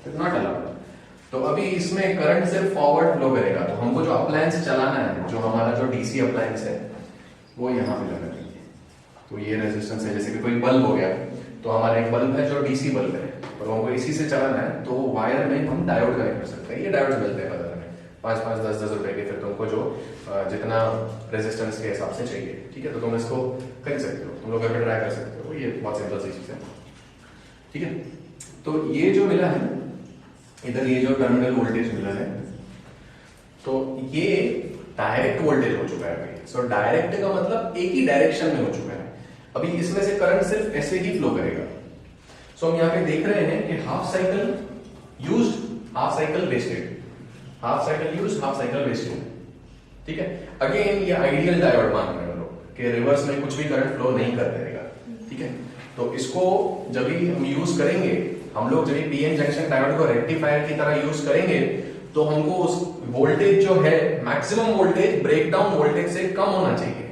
फिर नॉट अलाउड। तो अभी इसमें करंट सिर्फ फॉरवर्ड फ्लो करेगा। तो हमको जो अप्लायंस चलाना है, जो हमारा जो डीसी अप्लायंस है, वो यहाँ पे लगा देंगे। तो ये रेजिस्टेंस है, जैसे कि कोई बल्ब हो गया, तो हमारा एक बल्ब है जो डीसी बल्ब है और हमको इसी से चलाना है, तो वायर में हम डायोड कनेक्ट कर सकते हैं। ये डायोड मिलते हैं बाजार में 5-5, 10-10 रुपए के, फिर तुमको जो जितना रेजिस्टेंस के हिसाब से चाहिए, ठीक है, तो तुम इसको कर सकते हो, तुम लोग घर पे ट्राई कर सकते हो। ये बहुत सिंपल सी चीज है, ठीक है। तो ये जो मिला है इधर, ये जो टर्मिनल वोल्टेज मिला है, तो ये डायरेक्ट वोल्टेज हो चुका है अभी। सो डायरेक्ट का मतलब एक ही डायरेक्शन में हो चुका है। अभी इसमें से करंट सिर्फ ऐसे ही फ्लो करेगा। सो हम यहाँ पे देख रहे हैं कि half cycle used, half cycle wasted, half cycle used, half cycle wasted, ठीक है। अगेन ये आइडियल डायोड मान रहे हैं लोग कि रिवर्स में कुछ भी करंट फ्लो नहीं कर देगा, ठीक है। तो इसको जब भी हम यूज करेंगे, हम लोग जब पीएन जंक्शन डायोड को रेक्टिफायर की तरह यूज करेंगे, तो हमको उस वोल्टेज जो है, मैक्सिमम वोल्टेज ब्रेकडाउन वोल्टेज से कम होना चाहिए,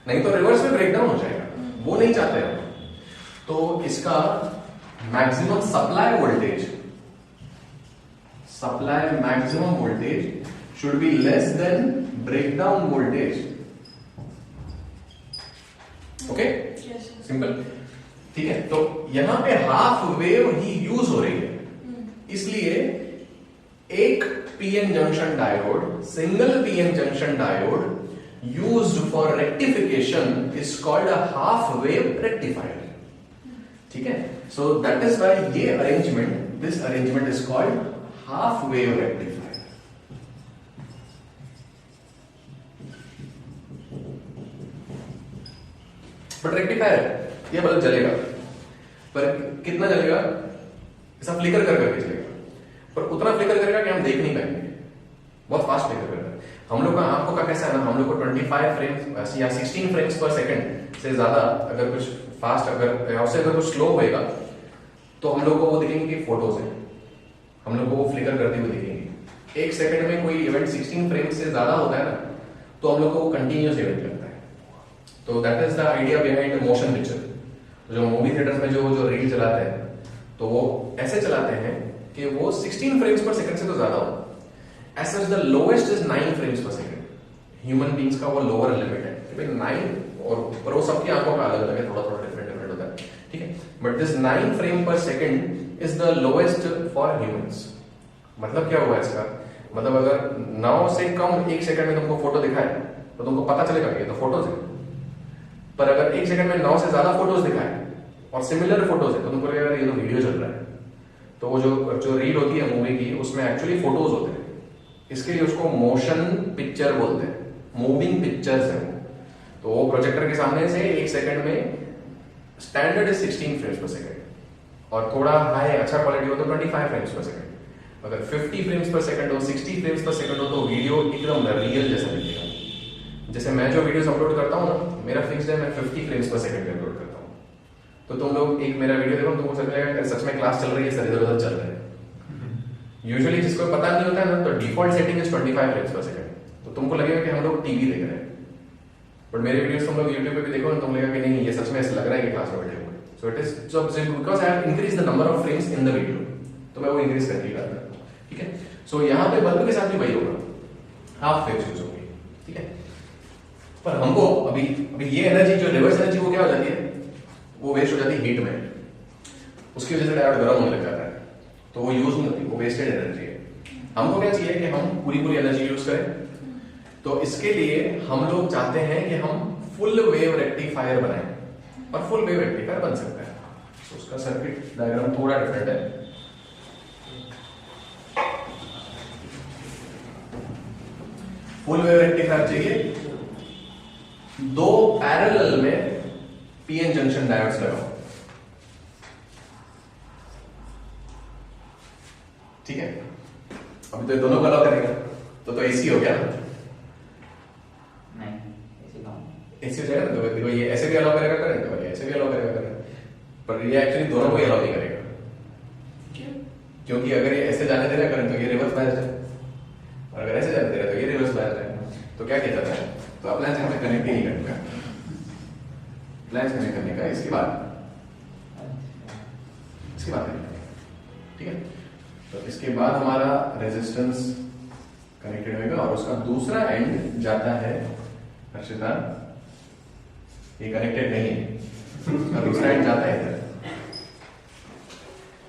नहीं तो रिवर्स में ब्रेकडाउन हो जाएगा, वो नहीं चाहते हम। तो इसका maximum supply voltage, supply maximum voltage should be less than breakdown voltage, okay, simple, ठीक है। तो यहां पे हाफ वेव ही यूज हो रही है, इसलिए एक PN junction diode, single PN junction diode used for rectification is called a half wave rectifier, ठीक है। So that is why ये arrangement, this arrangement is called half wave rectifier। But rectifier ये bulb जलेगा, पर कितना जलेगा, ऐसा flicker कर करके चलेगा, पर उतना फ्लिकर करेगा कि हम देख नहीं पाएंगे, बहुत फास्ट फ्लिकर करेगा। हम लोग का आंखों का कैसा है ना, हम लोग को 25 फ्रेम्स या 16 फ्रेम्स पर सेकंड से ज्यादा अगर कुछ फास्ट, अगर कुछ स्लो होएगा, तो हम लोग को वो दिखेंगे कि फोटोज है, हम लोग को वो फ्लिकर करते हुए दिखेंगे। एक सेकंड में कोई इवेंट 16 फ्रेम्स से ज्यादा होता है ना, तो हम लोग को वो कंटिन्यूस इवेंट लगता है। तो that is the idea behind motion picture. जो मूवी थिएटर्स में जो रील चलाते हैं, तो वो ऐसे चलाते हैं कि वो 16 फ्रेम्स पर सेकंड से तो ज्यादा हो। As such, the lowest is 9 frames per second. Human beings का वो lower limit है, भाई 9, और पर वो सबकी आंखों का अलग अलग है, थोड़ा थोड़ा डिफरेंट होता है, ठीक है। बट दिस 9 फ्रेम पर second is the lowest for humans. मतलब क्या हुआ इसका, मतलब अगर 9 से कम एक सेकंड में तुमको फोटो दिखाए, तो तुमको पता चलेगा कि ये तो फोटोज है। पर अगर एक सेकंड में 9 से ज्यादा फोटोज दिखाए और सिमिलर फोटोज है, तो तुमको लगेगा ये तो वीडियो चल रहा है। तो वो जो रील होती है मूवी की, उसमें एक्चुअली फोटोज होते हैं, इसके लिए उसको मोशन पिक्चर बोलते हैं, मूविंग पिक्चर्स है वो। तो वो प्रोजेक्टर के सामने से एक सेकंड में स्टैंडर्ड है 16 फ्रेम्स पर सेकंड, और थोड़ा हाई अच्छा क्वालिटी हो तो 25 फ्रेम्स पर सेकंड। अगर 50 फ्रेम्स पर सेकंड हो, 60 फ्रेम्स पर सेकंड हो, तो वीडियो एकदम रियल जैसा दिखेगा। जैसे मैं जो वीडियोस अपलोड करता हूँ ना, मेरा फिक्स्ड है, मैं 50 फ्रेम्स पर सेकंड पे अपलोड करता हूँ। तो तुम लोग एक मेरा वीडियो देखो, तुमको लगेगा सच में क्लास चल रही है, सर इधर उधर चल रहा है। यूजुअली जिसको पता नहीं होता है ना, तो डिफॉल्ट सेटिंग इज 25 फ्रेम्स पर सेकंड, तो तुमको लगेगा कि हम लोग टीवी देख रहे हैं। बट मेरे वीडियोस तुम लोग यूट्यूब पे भी देखो ना, तुम लगेगा कि नहीं ये सच में ऐसा लग रहा है कि क्लास में बैठे हुए। So it is so because I have increase the number of frames in the video, तो मैं वो इंक्रीज करके करता हूं, ठीक है। सो यहाँ पे बल्ब के साथ भी वही होगा, हाफ वेव्स यूज होंगी, ठीक है। पर हमको अभी ये एनर्जी जो रिवर्स एनर्जी वो क्या हो जाती है, वो वेस्ट हो जाती है हीट में, उसकी वजह से डायोड गर्म होने लग जाता है, तो वो यूज नहीं होती, वो वेस्टेड एनर्जी है। हमको क्या चाहिए कि हम पूरी एनर्जी यूज करें। तो इसके लिए हम लोग चाहते हैं कि हम फुल वेव रेक्टिफायर बनाएं, और फुल वेव रेक्टिफायर बन सकता है। तो उसका सर्किट डायग्राम थोड़ा डिफरेंट है। फुल वेव रेक्टिफायर चाहिए, 2 पैरेलल में पीएन जंक्शन डायोड्स लगाओ, ठीक है। अभी तो दोनों को अलाउ करेगा, तो एसी हो गया, नहीं एसी हो जाएगा ना। तो देखो ये ऐसे भी अलाउ करेगा करंट, और ये ऐसे भी अलाउ करेगा करंट, पर ये एक्चुअली दोनों को अलाउ नहीं करेगा। क्योंकि अगर ये ऐसे जाने दे रहा करंट, तो ये रिवर्स बायस है, और अगर ऐसे जाने दे रहा तो ये रिवर्स बायस है। तो क्या कहता है, तो अप्लायंस हमें कनेक्ट ही नहीं करने का, अप्लायंस कनेक्ट करने का इसके बाद करेंगे, ठीक है। तो इसके बाद हमारा रेजिस्टेंस कनेक्टेड होगा और उसका दूसरा एंड जाता है हर्षिता, ये कनेक्टेड नहीं है, उसका दूसरा एंड जाता है इधर,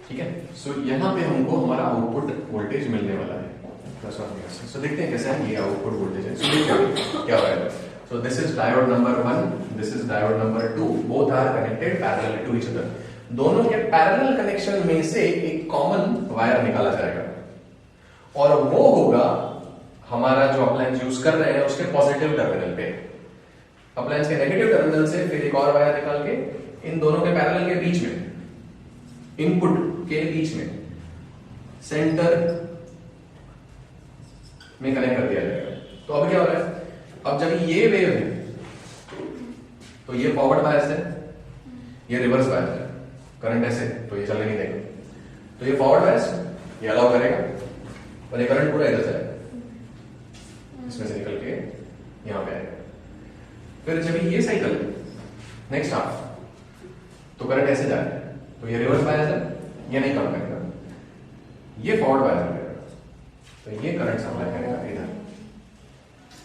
ठीक है। सो यहाँ पे हमको हमारा आउटपुट वोल्टेज मिलने वाला है। सो देखते हैं कैसे है ये आउटपुट वोल्टेज है। सो देखिए क्या हो रहा है। So this is diode number 1, this is diode number 2, both are connected parallel to each other. दोनों के पैरेलल कनेक्शन में से एक कॉमन वायर निकाला जाएगा और वो होगा हमारा जो अप्लायंस यूज कर रहे हैं उसके पॉजिटिव टर्मिनल पे। अप्लायंस के नेगेटिव टर्मिनल से फिर एक और वायर निकाल के इन दोनों के पैरेलल के बीच में, इनपुट के बीच में सेंटर में कनेक्ट कर दिया जाएगा। तो अब क्या हो रहा है, अब जब ये वेव है तो ये फॉरवर्ड बायस है, ये रिवर्स बायस है, करंट ऐसे तो ये चलने नहीं देगा। तो ये फॉरवर्ड बायस ये अलाउ करेगा और ये करंट पूरा इधर जाएगा, इसमें से निकल के यहां पे आएगा। फिर जब ये साइकिल नेक्स्ट हाफ तो करंट ऐसे जा रहा है, तो ये रिवर्स बायस है, ये नहीं काम करेगा, ये फॉरवर्ड बायस करेगा, तो ये करंट सप्लाई करेगा इधर,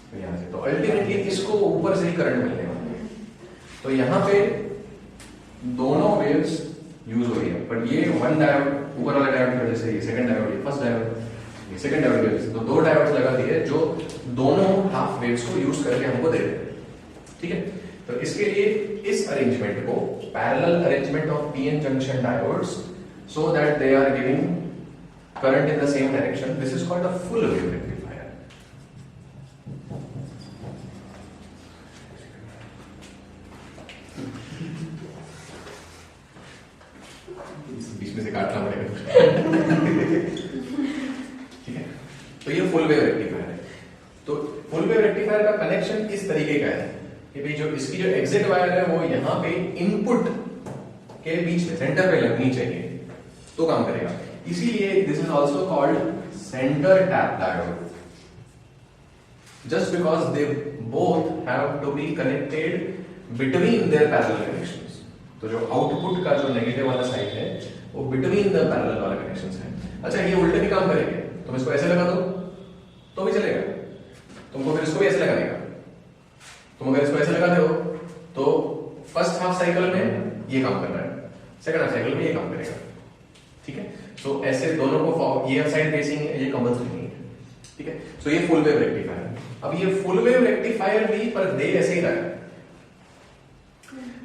तो यहां से। तो अल्टीमेटली इसको ऊपर से ही करंट मिलने वाला है। तो यहां पे दोनों वेव्स यूज हो रही है, बट ये वन डायोड ऊपर वाला डायोड की वजह से, ये सेकंड डायोड, ये फर्स्ट डायोड, ये सेकंड डायोड की वजह से, तो दो डायोड्स लगा दिए जो दोनों हाफ वेव्स को यूज करके हमको दे रहे हैं, ठीक है। तो इसके लिए इस अरेंजमेंट को parallel arrangement of PN junction diodes so that they are giving current in the same direction, this is called a full wave rectifier. बीच में से काटना पड़ेगा ठीक है। तो ये फुल वेव रेक्टिफायर है। तो फुल वेव रेक्टिफायर का कनेक्शन इस तरीके का है कि भाई जो इसकी जो एग्जिट वायर है वो यहाँ पे इनपुट के बीच में सेंटर पे लगनी चाहिए तो काम करेगा। इसीलिए this is also called centre tap diode, just because they both have to be connected between their parallel connections. तो जो आउटपुट का जो नेगेटिव वाला साइड है वो बिटवीन द पैरेलल वाला कनेक्शंस है। अच्छा, ये उल्टे भी काम करेंगे, तुम इसको ऐसे लगा दो तो भी चलेगा, तुमको फिर इसको भी ऐसे लगाने का, तुम अगर इसको ऐसे लगाते हो तो फर्स्ट हाफ साइकिल में ये काम कर रहा है, सेकंड हाफ साइकिल में ये काम करेगा, ठीक है। सो ऐसे दोनों को, ये साइड फेसिंग है, ये कंपल्सरी नहीं है, ठीक है। सो ये फुल वेव रेक्टिफायर है। अब ये फुल वेव रेक्टिफायर भी पर दे ऐसे ही रहा है,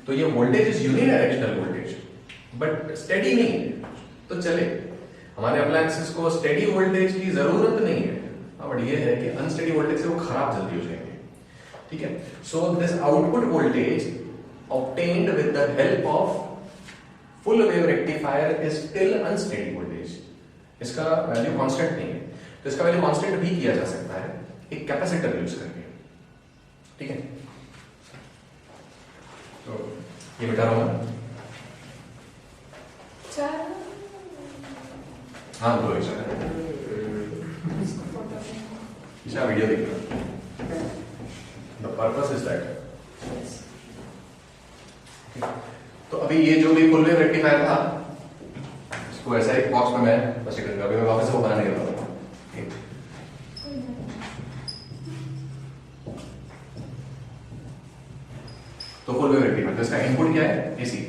तो ये voltage is unidirectional voltage but steady नहीं है, तो चले। हमारे अप्लायंसेस को स्टेडी वोल्टेज की जरूरत नहीं है, बट ये है कि अनस्टेडी वोल्टेज से वो खराब जल्दी हो जाएंगे, ठीक है। So this output voltage obtained with the help of full wave rectifier is still unsteady voltage. इसका वैल्यू कांस्टेंट नहीं है, तो इसका वैल्यू कांस्टेंट भी किया जा सकता है एक कैपेसिटर यूज करके, ठीक है। तो ये मिटा रहा हूं, हाँ बोलो ईशा, वीडियो देख रहा। The purpose is that. तो अभी ये जो भी फुल वेव रेक्टिफायर था इसको ऐसा एक बॉक्स में मैं बस करूंगा, अभी मैं वापस से वो बनाने जा रहा हूं। तो फुल वेव रेक्टिफायर, तो इसका इनपुट क्या है, एसी,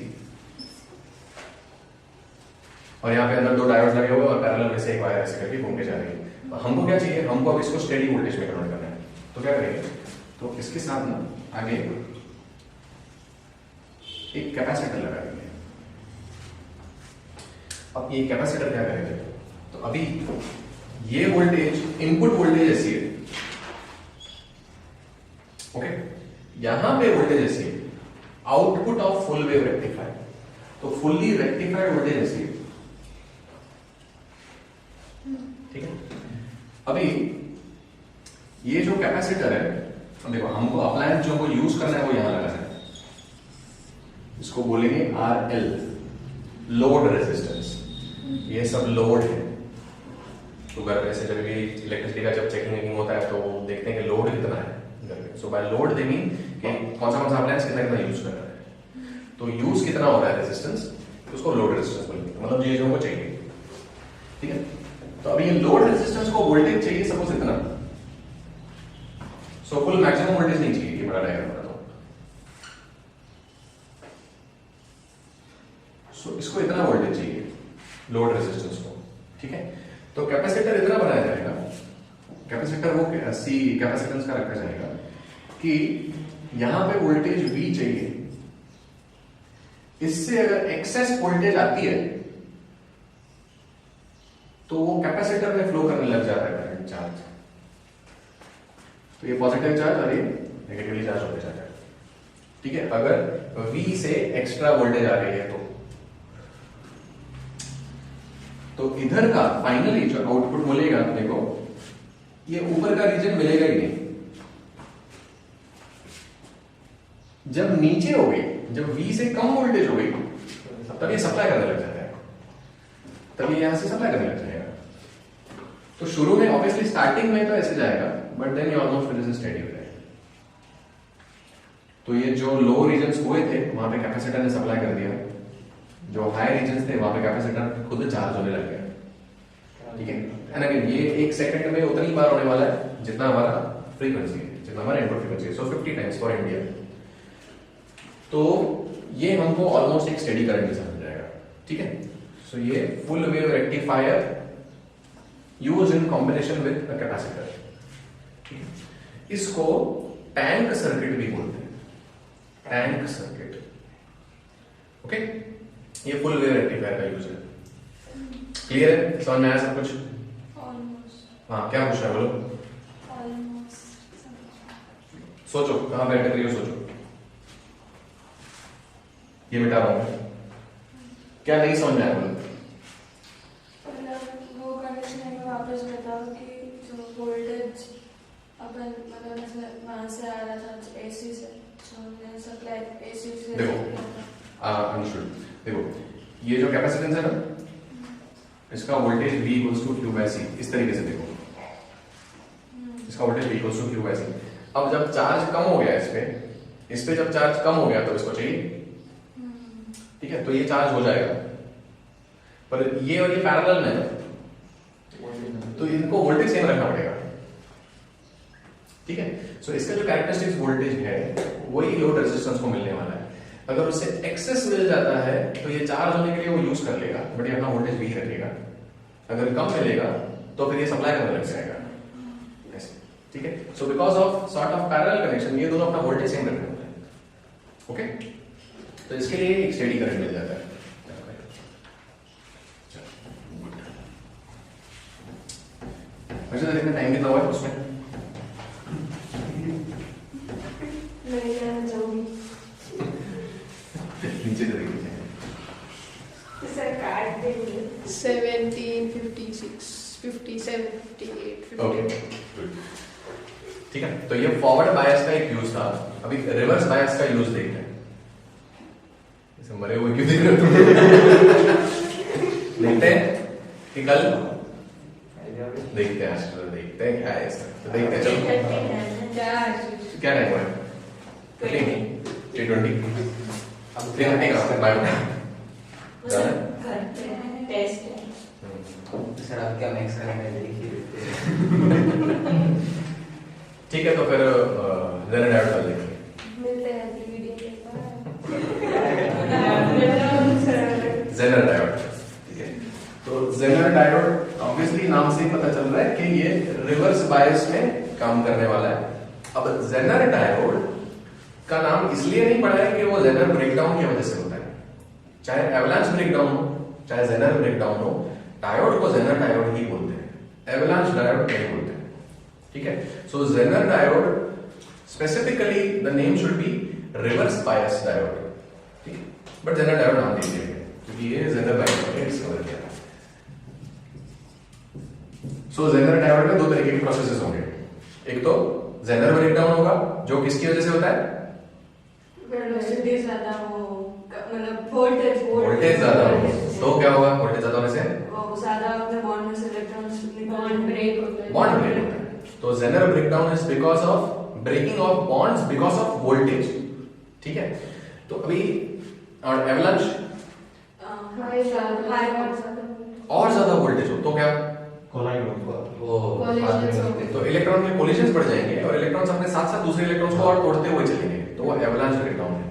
और यहाँ पे अंदर दो डायोड्स लगे हुए और पैरेलल में से एक वायर ऐसे करके घूम के जा रही है। तो हमको क्या चाहिए, हमको अब इसको स्टेडी वोल्टेज में कन्वर्ट करना है। तो क्या करेंगे, तो इसके साथ ना आगे एक कैपेसिटर लगा देंगे। अब ये कैपेसिटर क्या करेंगे, तो अभी ये वोल्टेज इनपुट वोल्टेज ऐसी है, ओके, यहां पे वोल्टेज ऐसी है, output of full wave rectifier, तो फुल्ली रेक्टिफाइड वोल्टेज ऐसी है, ठीक है। अभी ये जो कैपेसिटर है, देखो हमको अप्लायंस जो को यूज करना है वो यहां लगाना है, इसको बोलेंगे RL, लोड रेजिस्टेंस। ये सब लोड है, तो घर पे से जब भी इलेक्ट्रिसिटी का जब चेकिंग होता है तो देखते हैं कि लोड कितना है, सो बाय लोड दे मीन कि कौन सा अप्लायंस कितना कितना यूज कर रहा है, तो यूज कितना हो रहा है रेजिस्टेंस, उसको लोड रेजिस्टेंस बोलते हैं, मतलब ये जो हमको चाहिए, ठीक है। तो अभी ये लोड रेजिस्टेंस को वोल्टेज चाहिए सपोज इतना, सो फुल मैक्सिमम वोल्टेज नहीं चाहिए, ये बड़ा डायग्राम बनाता हूं। सो इसको इतना वोल्टेज चाहिए लोड रेजिस्टेंस को, ठीक है। तो कैपेसिटर इतना बनाया जाएगा, कैपेसिटर वो सी कैपेसिटेंस का रखा जाएगा कि यहां पे वोल्टेज V चाहिए, इससे अगर एक्सेस वोल्टेज आती है तो वो कैपेसिटर में फ्लो करने लग जाता है करंट चार्ज, तो ये पॉजिटिव चार्ज और ये नेगेटिवली चार्ज होते जाता है, ठीक है। अगर V से एक्स्ट्रा वोल्टेज आ रही है तो इधर का फाइनली जो आउटपुट मिलेगा, देखो ये ऊपर का रीजन मिलेगा ही नहीं, जब नीचे हो गई, जब V से कम वोल्टेज हो गई तब ये सप्लाई करने लग जाता है, तब ये यहां से सप्लाई करने लग जाएगा। तो शुरू में ऑब्वियसली स्टार्टिंग में तो ऐसे जाएगा, बट देन ये ऑलमोस्ट फिर स्टेडी हो जाएगा। तो ये जो लो रीजन्स हुए थे वहां पे कैपेसिटर ने सप्लाई कर दिया, जो हाई रीजन्स थे वहां पे कैपेसिटर खुद चार्ज होने लग गया, ठीक है। एंड अगेन ये 1 सेकंड में उतनी बार होने वाला है जितना हमारा फ्रीक्वेंसी है, जितना हमारा इनपुट फ्रीक्वेंसी है, सो 50 टाइम्स फॉर इंडिया। तो ये हमको ऑलमोस्ट एक स्टेडी करंट जैसा मिल जाएगा, ठीक है। सो ये full wave rectifier use in combination with a capacitor, इसको टैंक सर्किट भी बोलते हैं, टैंक सर्किट, ओके। ये फुल वेव रेक्टिफायर का यूज है, क्लियर है, समझ में आया सब कुछ? ऑलमोस्ट। हाँ, क्या पूछ रहा है बोलो? ऑलमोस्ट। सोचो कहां बैठ कर रही हो, सोचो। ये मिटा रहा हूं, क्या नहीं समझ में आया बोलो? मतलब वो कंडीशन में वापस बताओ कि जो वोल्टेज अपन मतलब जैसे वहां से आ रहा था एसी से, तो हमने सप्लाई एसी से देखो, अंडरस्टूड। देखो ये जो कैपेसिटेंस है ना, इसका voltage V equals to Q by C, इस तरीके से देखो, इसका voltage V equals to Q by C। अब जब चार्ज कम हो गया इस पे जब चार्ज कम हो गया तो इसको चाहिए, ठीक है, तो ये चार्ज हो जाएगा, पर ये और ये पैरेलल में है, तो इनको वोल्टेज सेम रखना पड़ेगा, ठीक है। सो इसका जो कैरेक्टरिस्टिक्स वोल्टेज है वही लोड रेजिस्टेंस को मिलने वाला है। अगर उसे एक्सेस मिल जाता है तो ये चार्ज होने के लिए वो यूज कर लेगा, बट ये अपना वोल्टेज भी रखेगा। अगर कम मिलेगा तो फिर ये सप्लाई करने लग जाएगा, ऐसे, ठीक है। सो because of sort of parallel connection ये दोनों अपना वोल्टेज सेम रखने होते हैं, ओके। तो इसके लिए एक स्टेडी करंट मिल जाता है। अच्छा, देखना टाइम कितना हुआ है उसमें? नहीं जाना चाहूंगी, नीचे से देखिए, सर काट देंगे। 17, 56, 57, 58, ओके 59। गुड, ठीक है। तो ये फॉरवर्ड बायस का एक यूज था, अभी रिवर्स बायस का यूज देखते हैं। ऐसे मरे हुए क्यों देख रहे हो? देखते हैं कि कल देखते हैं, आज देखते हैं क्या है इसका, तो देखते हैं, चलो क्या टाइम हुआ है? 3:20 अब 3:30 का बाय टेस्ट है। सर आप क्या मैक्स करेंगे देखिए। ठीक है, तो फिर जरा डाउट कर लेंगे। मिलते हैं अगली वीडियो के जेनर डायोड, ठीक है। तो जेनर डायोड ऑब्वियसली नाम से ही पता चल रहा है कि ये रिवर्स बायस में काम करने वाला है। अब जेनर डायोड का नाम इसलिए नहीं पड़ा है कि वो जेनर ब्रेकडाउन की वजह से होता है, चाहे एवलांच ब्रेकडाउन हो चाहे जेनर ब्रेकडाउन हो, डायोड को जेनर डायोड ही बोलते हैं, एवलांच डायोड नहीं बोलते हैं, ठीक है। So zener diode specifically the name should be reverse bias diode, ठीक है, बट जेनर डायोड नाम दे दिया गया क्योंकि ये जेनर डायोड है, डिस्कवर किया। सो जेनर डायोड में दो तरीके के प्रोसेसेस होंगे, एक तो जेनर ब्रेकडाउन होगा जो किसकी वजह से होता है? वेलोसिटी ज्यादा हो, मतलब वोल्टेज ज्यादा हो, तो क्या होगा? वोल्टेज ज्यादा होने से वो ज्यादा अपने बॉन्ड में से इलेक्ट्रॉन्स बॉन्ड ब्रेक होता है। बॉन्ड ब्रेक होता है। तो Zener breakdown is because of breaking of bonds because of voltage. ठीक है, तो अभी और एवलांच हाई ज्यादा और ज्यादा वोल्टेज हो तो क्या कोलाइड होगा। Collisions होंगे। तो इलेक्ट्रॉन के कोलिजन्स बढ़ जाएंगे और इलेक्ट्रॉन्स अपने साथ साथ दूसरे इलेक्ट्रॉन्स को और तोड़ते हुए चलेंगे, तो वो एवलांच ब्रेकडाउन है।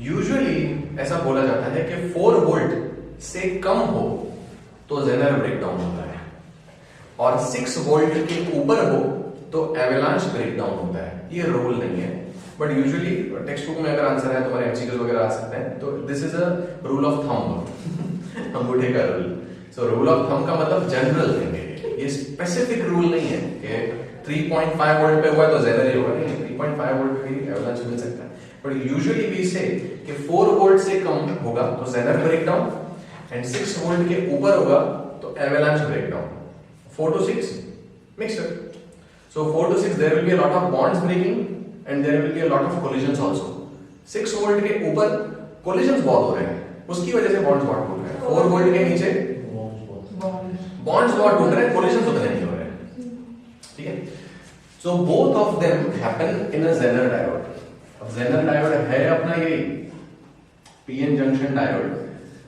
यूजुअली ऐसा बोला जाता है कि 4 वोल्ट से कम हो तो जेनर ब्रेकडाउन होता है, और 6 वोल्ट के ऊपर हो तो एवलांच ब्रेकडाउन होता है। ये रूल नहीं है, बट यूजुअली टेक्स्ट बुक में अगर आंसर है, तुम्हारे एमसीक्यूज वगैरह आ सकते हैं, तो this is a rule of thumb, अंगूठे का rule. So rule of thumb का मतलब जनरल थिंग है, ये स्पेसिफिक रूल नहीं है कि 3.5 वोल्ट पे हुआ तो जेनर ही होगा, नहीं, 3.5 वोल्ट पे भी एवलांच मिल सकता है, बट यूजुअली वी से कि 4 वोल्ट से कम होगा तो जेनर ब्रेकडाउन, एंड 6 वोल्ट के ऊपर होगा तो avalanche breakdown. 4 to 6 mixture. So 4 to 6 there will be a lot of bonds breaking and there will be a lot of collisions also. 6 volt के ऊपर collisions बहुत हो रहे हैं, उसकी वजह से bonds बहुत टूट रहे हैं। 4 वोल्ट के नीचे bonds बहुत टूट रहे हैं, collisions उतने नहीं हो रहे हैं। ठीक है, so both of them happen in a Zener diode. अब Zener diode है अपना ये pn junction diode,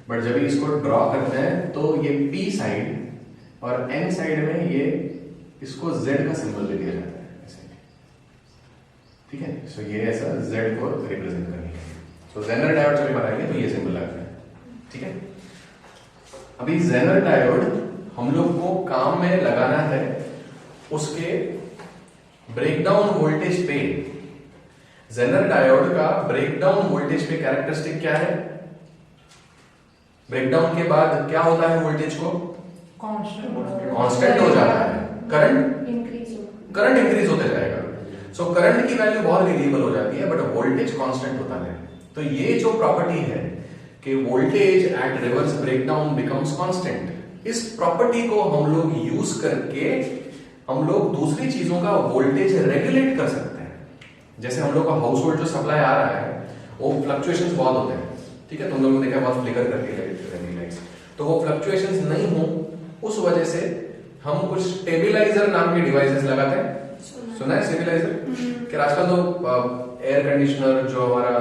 बट जब इसको ड्रॉ करते हैं तो ये p साइड और n साइड में ये इसको z का सिंबल दे दिया जाता है ऐसे। ठीक है, सो ये ऐसा z को रिप्रेजेंट करने के लिए, सो जेनर डायोड जब बनाएंगे तो ये सिंबल लगता है। ठीक है, अभी जेनर डायोड हम लोग को काम में लगाना है उसके ब्रेकडाउन वोल्टेज पे। जेनर डायोड का ब्रेकडाउन वोल्टेज पे कैरेक्टरिस्टिक क्या है? ब्रेकडाउन के बाद क्या होता है वोल्टेज को? कांस्टेंट हो जाता है, करंट इंक्रीज होते जाएगा। सो करंट की वैल्यू बहुत वेरिएबल हो जाती है, बट वोल्टेज कांस्टेंट होता है। तो ये जो प्रॉपर्टी है कि voltage at reverse breakdown becomes constant, इस प्रॉपर्टी को हम लोग यूज करके हम लोग दूसरी चीजों का वोल्टेज रेगुलेट कर सकते हैं। जैसे हम लोग का हाउस होल्ड जो सप्लाई आ रहा है वो फ्लक्चुएशंस बहुत होते हैं। ठीक है, तुम लोगों ने देखा बहुत फ्लिकर करके लाइट्स, तो वो फ्लक्चुएशंस नहीं हो उस वजह से हम कुछ स्टेबलाइजर नाम के डिवाइसेस लगाते हैं। सुना है स्टेबलाइजर? कि आजकल तो एयर कंडीशनर जो हमारा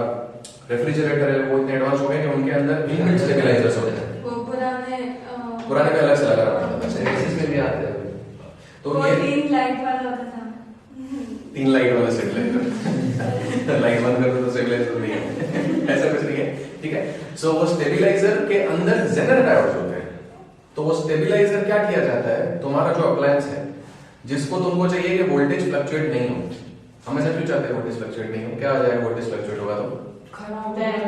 रेफ्रिजरेटर है वो इतने एडवांस हो गए कि उनके अंदर इनबिल्ट स्टेबलाइजर्स होते हैं। वो पुराने में अलग से लगा रहा था, सर्विसेज में भी आते हैं। तो वो ये 3 लाइट वाला होता था। 3 लाइट वाला स्टेबलाइजर लाइट बंद कर दो तो स्टेबलाइजर नहीं है, ऐसा कुछ नहीं है। ठीक है, सो वो स्टेबलाइजर के अंदर जेनर डायोड्स होते हैं। तो वो स्टेबलाइजर क्या किया जाता है, तुम्हारा जो अप्लायंस है जिसको तुमको चाहिए कि वोल्टेज फ्लक्चुएट नहीं हो, हमेशा क्यों चाहते हैं वोल्टेज फ्लक्चुएट नहीं हो? क्या हो जाएगा वोल्टेज फ्लक्चुएट होगा तो खराब हो जाएगा,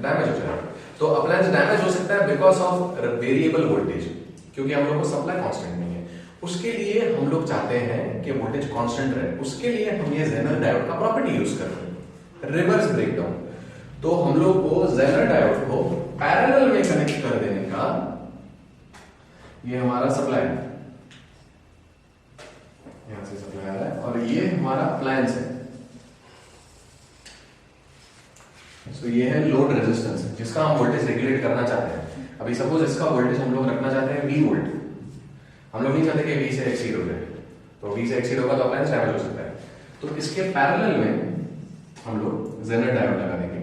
डैमेज हो जाएगा। तो अप्लायंस डैमेज हो सकता है बिकॉज ऑफ वेरिएबल वोल्टेज, क्योंकि हम लोग को सप्लाई कांस्टेंट नहीं है। उसके लिए हम लोग चाहते हैं कि वोल्टेज कांस्टेंट रहे, उसके लिए हम ये जेनर डायोड का प्रॉपर्टी यूज करते हैं, रिवर्स ब्रेकडाउन। तो हम लोग को जेनर डायोड को पैरेलल में कनेक्ट कर देने का, ये हमारा सप्लाई है, यहां से सप्लाई आ रहा है, और ये हमारा अप्लायंस है। सो ये है लोड रेजिस्टेंस जिसका हम वोल्टेज रेगुलेट करना चाहते हैं। अभी सपोज इसका वोल्टेज हम लोग रखना चाहते हैं V वोल्ट, हम लोग नहीं चाहते कि V से एक्सीड हो जाए, तो V से एक्सीड होगा तो अप्लायंस डैमेज हो सकता है। तो इसके पैरेलल में हम लोग जेनर डायोड लगा देंगे।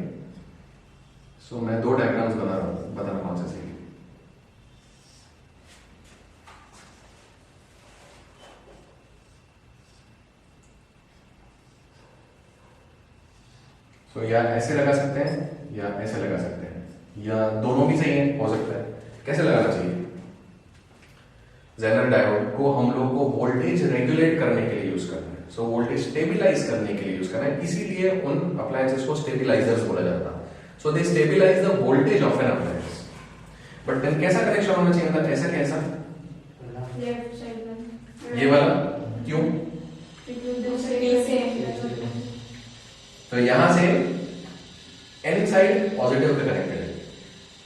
सो मैं 2 डायग्राम्स बना रहा हूं, बताना कौन सा सही है। तो या ऐसे लगा सकते हैं या ऐसे लगा सकते हैं, या दोनों भी सही है, हो सकता है। कैसे लगाना चाहिए? जेनर डायोड को हम लोग को वोल्टेज रेगुलेट करने के लिए यूज करना है, सो वोल्टेज स्टेबलाइज करने के लिए यूज करना है, इसीलिए उन अप्लायंसेस को स्टेबलाइजर्स बोला जाता है। So they stabilise the voltage of an appliance. But then कैसा कनेक्शन होना चाहिए था? ऐसा कैसा? लेफ्ट साइड में ये वाला क्यों? तो यहां से N side positive pay connected है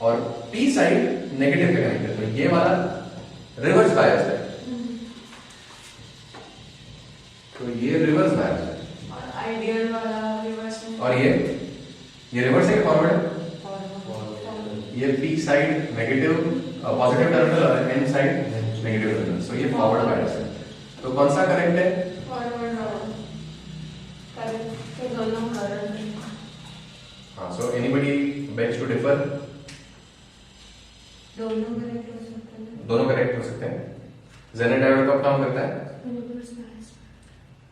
और P साइड नेगेटिव पे कनेक्टेड है, तो ये वाला रिवर्स बायस है, तो ये रिवर्स बायस है, और आइडियल वाला रिवर्स में, और ये रिवर्स है, फॉरवर्ड है। ये P side negative positive terminal और N साइड नेगेटिव टर्मिनल, सो ये फॉरवर्ड बायस है। तो कौन सा करेक्ट है? फॉरवर्ड वाला। डिफर? दोनों करेक्ट हो सकते हैं। दोनों करेक्ट हो सकते हैं। जेनर डायोड कब काम करता है?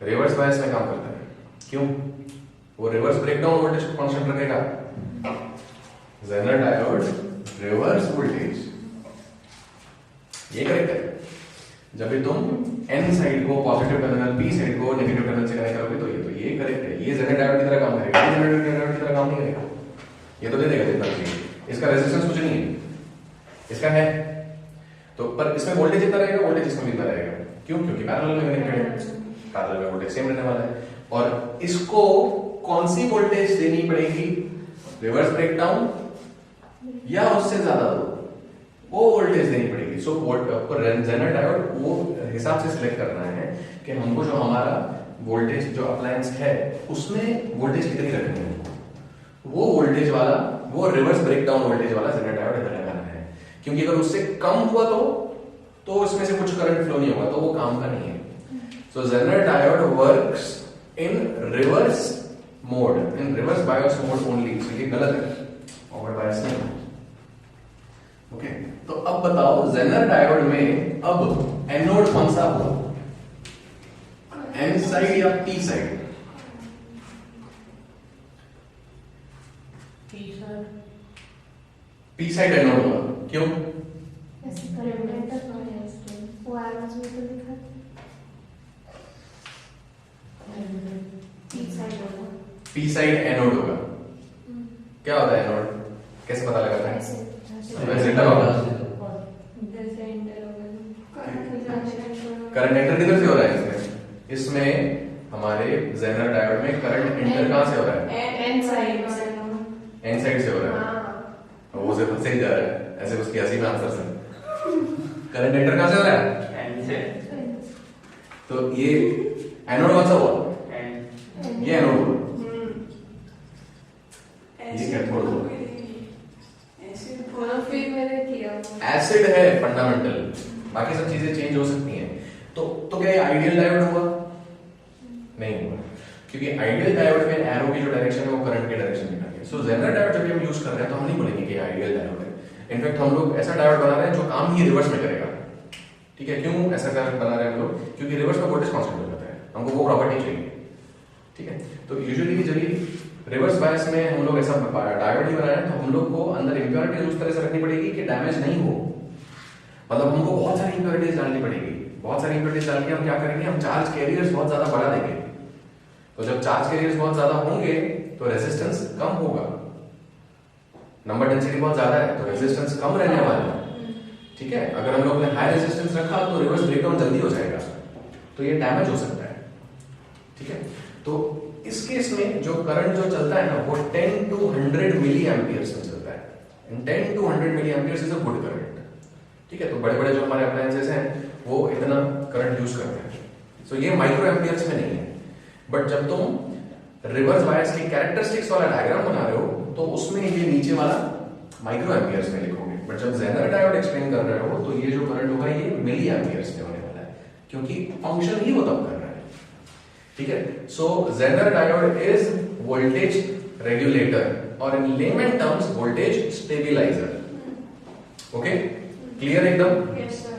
रिवर्स बायस में काम करता है। क्यों? वो रिवर्स ब्रेकडाउन वोल्टेज को कांस्टेंट रखेगा। जेनर डायोड रिवर्स वोल्टेज, ये करेक्ट है। जब भी तुम एन साइड को पॉजिटिव टर्मिनल, पी साइड को नेगेटिव टर्मिनल से कनेक्ट करोगे तो ये करेक्ट है। ये जेनर डायोड की तरह काम करेगा, ये जेनर डायोड की तरह काम नहीं करेगा। ये तो दे देगा जितना चाहिए, इसका रेजिस्टेंस कुछ नहीं है, इसका है तो, पर इसमें वोल्टेज जितना रहेगा वोल्टेज इसमें भी इतना रहेगा। क्यों? क्योंकि पैरेलल में कनेक्टेड है, पैरेलल में वोल्टेज सेम रहने वाला है। और इसको कौन सी वोल्टेज देनी पड़ेगी? रिवर्स ब्रेकडाउन या उससे ज्यादा दो, वो वोल्टेज देनी पड़ेगी। सो जेनर डायोड वो हिसाब से सिलेक्ट करना है कि हमको जो हमारा वोल्टेज जो अप्लायंस है उसमें वोल्टेज कितनी रखनी है, वो वोल्टेज वाला, वो रिवर्स ब्रेकडाउन वोल्टेज वाला जेनर डायोड इधर लगाना है। क्योंकि अगर उससे कम हुआ तो उसमें से कुछ करंट फ्लो नहीं होगा, तो वो काम का नहीं है। So zener diode works in reverse mode, in reverse bias mode only. So ये गलत है, फॉरवर्ड बायस नहीं। ओके, तो अब बताओ जेनर डायोड में अब एनोड कौन सा हुआ? एन साइड या P side? P side anode हुआ। क्यों? ऐसे करंट वो आरएस में तो लिखा पी साइड एनोड होगा। क्या होता है एनोड? कैसे पता लगाता है? वैसे लिखा होगा। जैसे इंटर करंट एंटर किधर से हो रहा है इसमें हमारे जेनर डायोड में करंट एंटर कहां से हो रहा है? एन साइड एन साइड से हो रहा है। वो से सही जा रहा है, ऐसे उसकी हंसी में आंसर से। करंट एंटर कहां से हो रहा है? एन से। तो ये एनोड कौन सा हुआ? ये एनोड हुआ। ये कैथोड हुआ। फिर मैंने किया एसिड है फंडामेंटल, बाकी सब चीजें चेंज हो सकती हैं। तो क्या ये आइडियल डायोड हुआ? नहीं हुआ, क्योंकि आइडियल डायोड में एरो की जो डायरेक्शन है वो करंट की डायरेक्शन में है। सो जेनर डायोड जब हम यूज कर रहे हैं तो हम नहीं बोलेंगे कि आइडियल डायोड है। इनफैक्ट हम लोग ऐसा डायोड बना रहे हैं जो काम ही रिवर्स में करेगा। ठीक है, क्यों ऐसा डायोड बना रहे हैं हम लोग? क्योंकि रिवर्स में वोल्टेज कांस्टेंट हो जाता है, हमको वो प्रॉपर्टी चाहिए। ठीक है, तो यूजुअली जब रिवर्स बायस में हम लोग ऐसा डायोड ही बनाए तो हम लोग को अंदर इंप्योरिटीज उस तरह से रखनी पड़ेगी कि डैमेज नहीं हो। मतलब हमको बहुत सारी इंप्योरिटीज डालनी पड़ेगी। बहुत सारी इंप्योरिटीज डाल के हम क्या करेंगे? हम चार्ज कैरियर्स बहुत ज्यादा बढ़ा देंगे। तो जब चार्ज कैरियर्स बहुत ज्यादा होंगे तो रेजिस्टेंस कम होगा। नंबर डेंसिटी बहुत ज्यादा है तो रेजिस्टेंस कम रहने वाला है। ठीक है, अगर हम लोग ने हाई रेजिस्टेंस रखा तो रिवर्स ब्रेकडाउन जल्दी हो जाएगा, तो ये डैमेज हो सकता है। ठीक है, तो इस केस में जो करंट जो चलता है ना वो 10 to 100 मिली एम्पियर्स में चलता है। And 10 to 100 milli amperes is a good current. ठीक है, तो बड़े बड़े जो हमारे अप्लायंसेस हैं वो इतना करंट यूज करते हैं। सो ये माइक्रो एम्पियर्स में नहीं है। बट जब तुम रिवर्स बायस की कैरेक्टरिस्टिक्स वाला डायग्राम बना रहे हो तो उसमें ये नीचे वाला माइक्रो एम्पियर्स में लिखोगे। बट जब जेनर डायोड एक्सप्लेन कर रहे हो तो ये जो करंट होगा ये मिली एम्पियर्स में होने वाला है, क्योंकि फंक्शन ही वो तब कर रहा है। ठीक है, so zener diode is voltage regulator और in layman terms voltage stabiliser. Okay, clear एकदम? Yes, sir.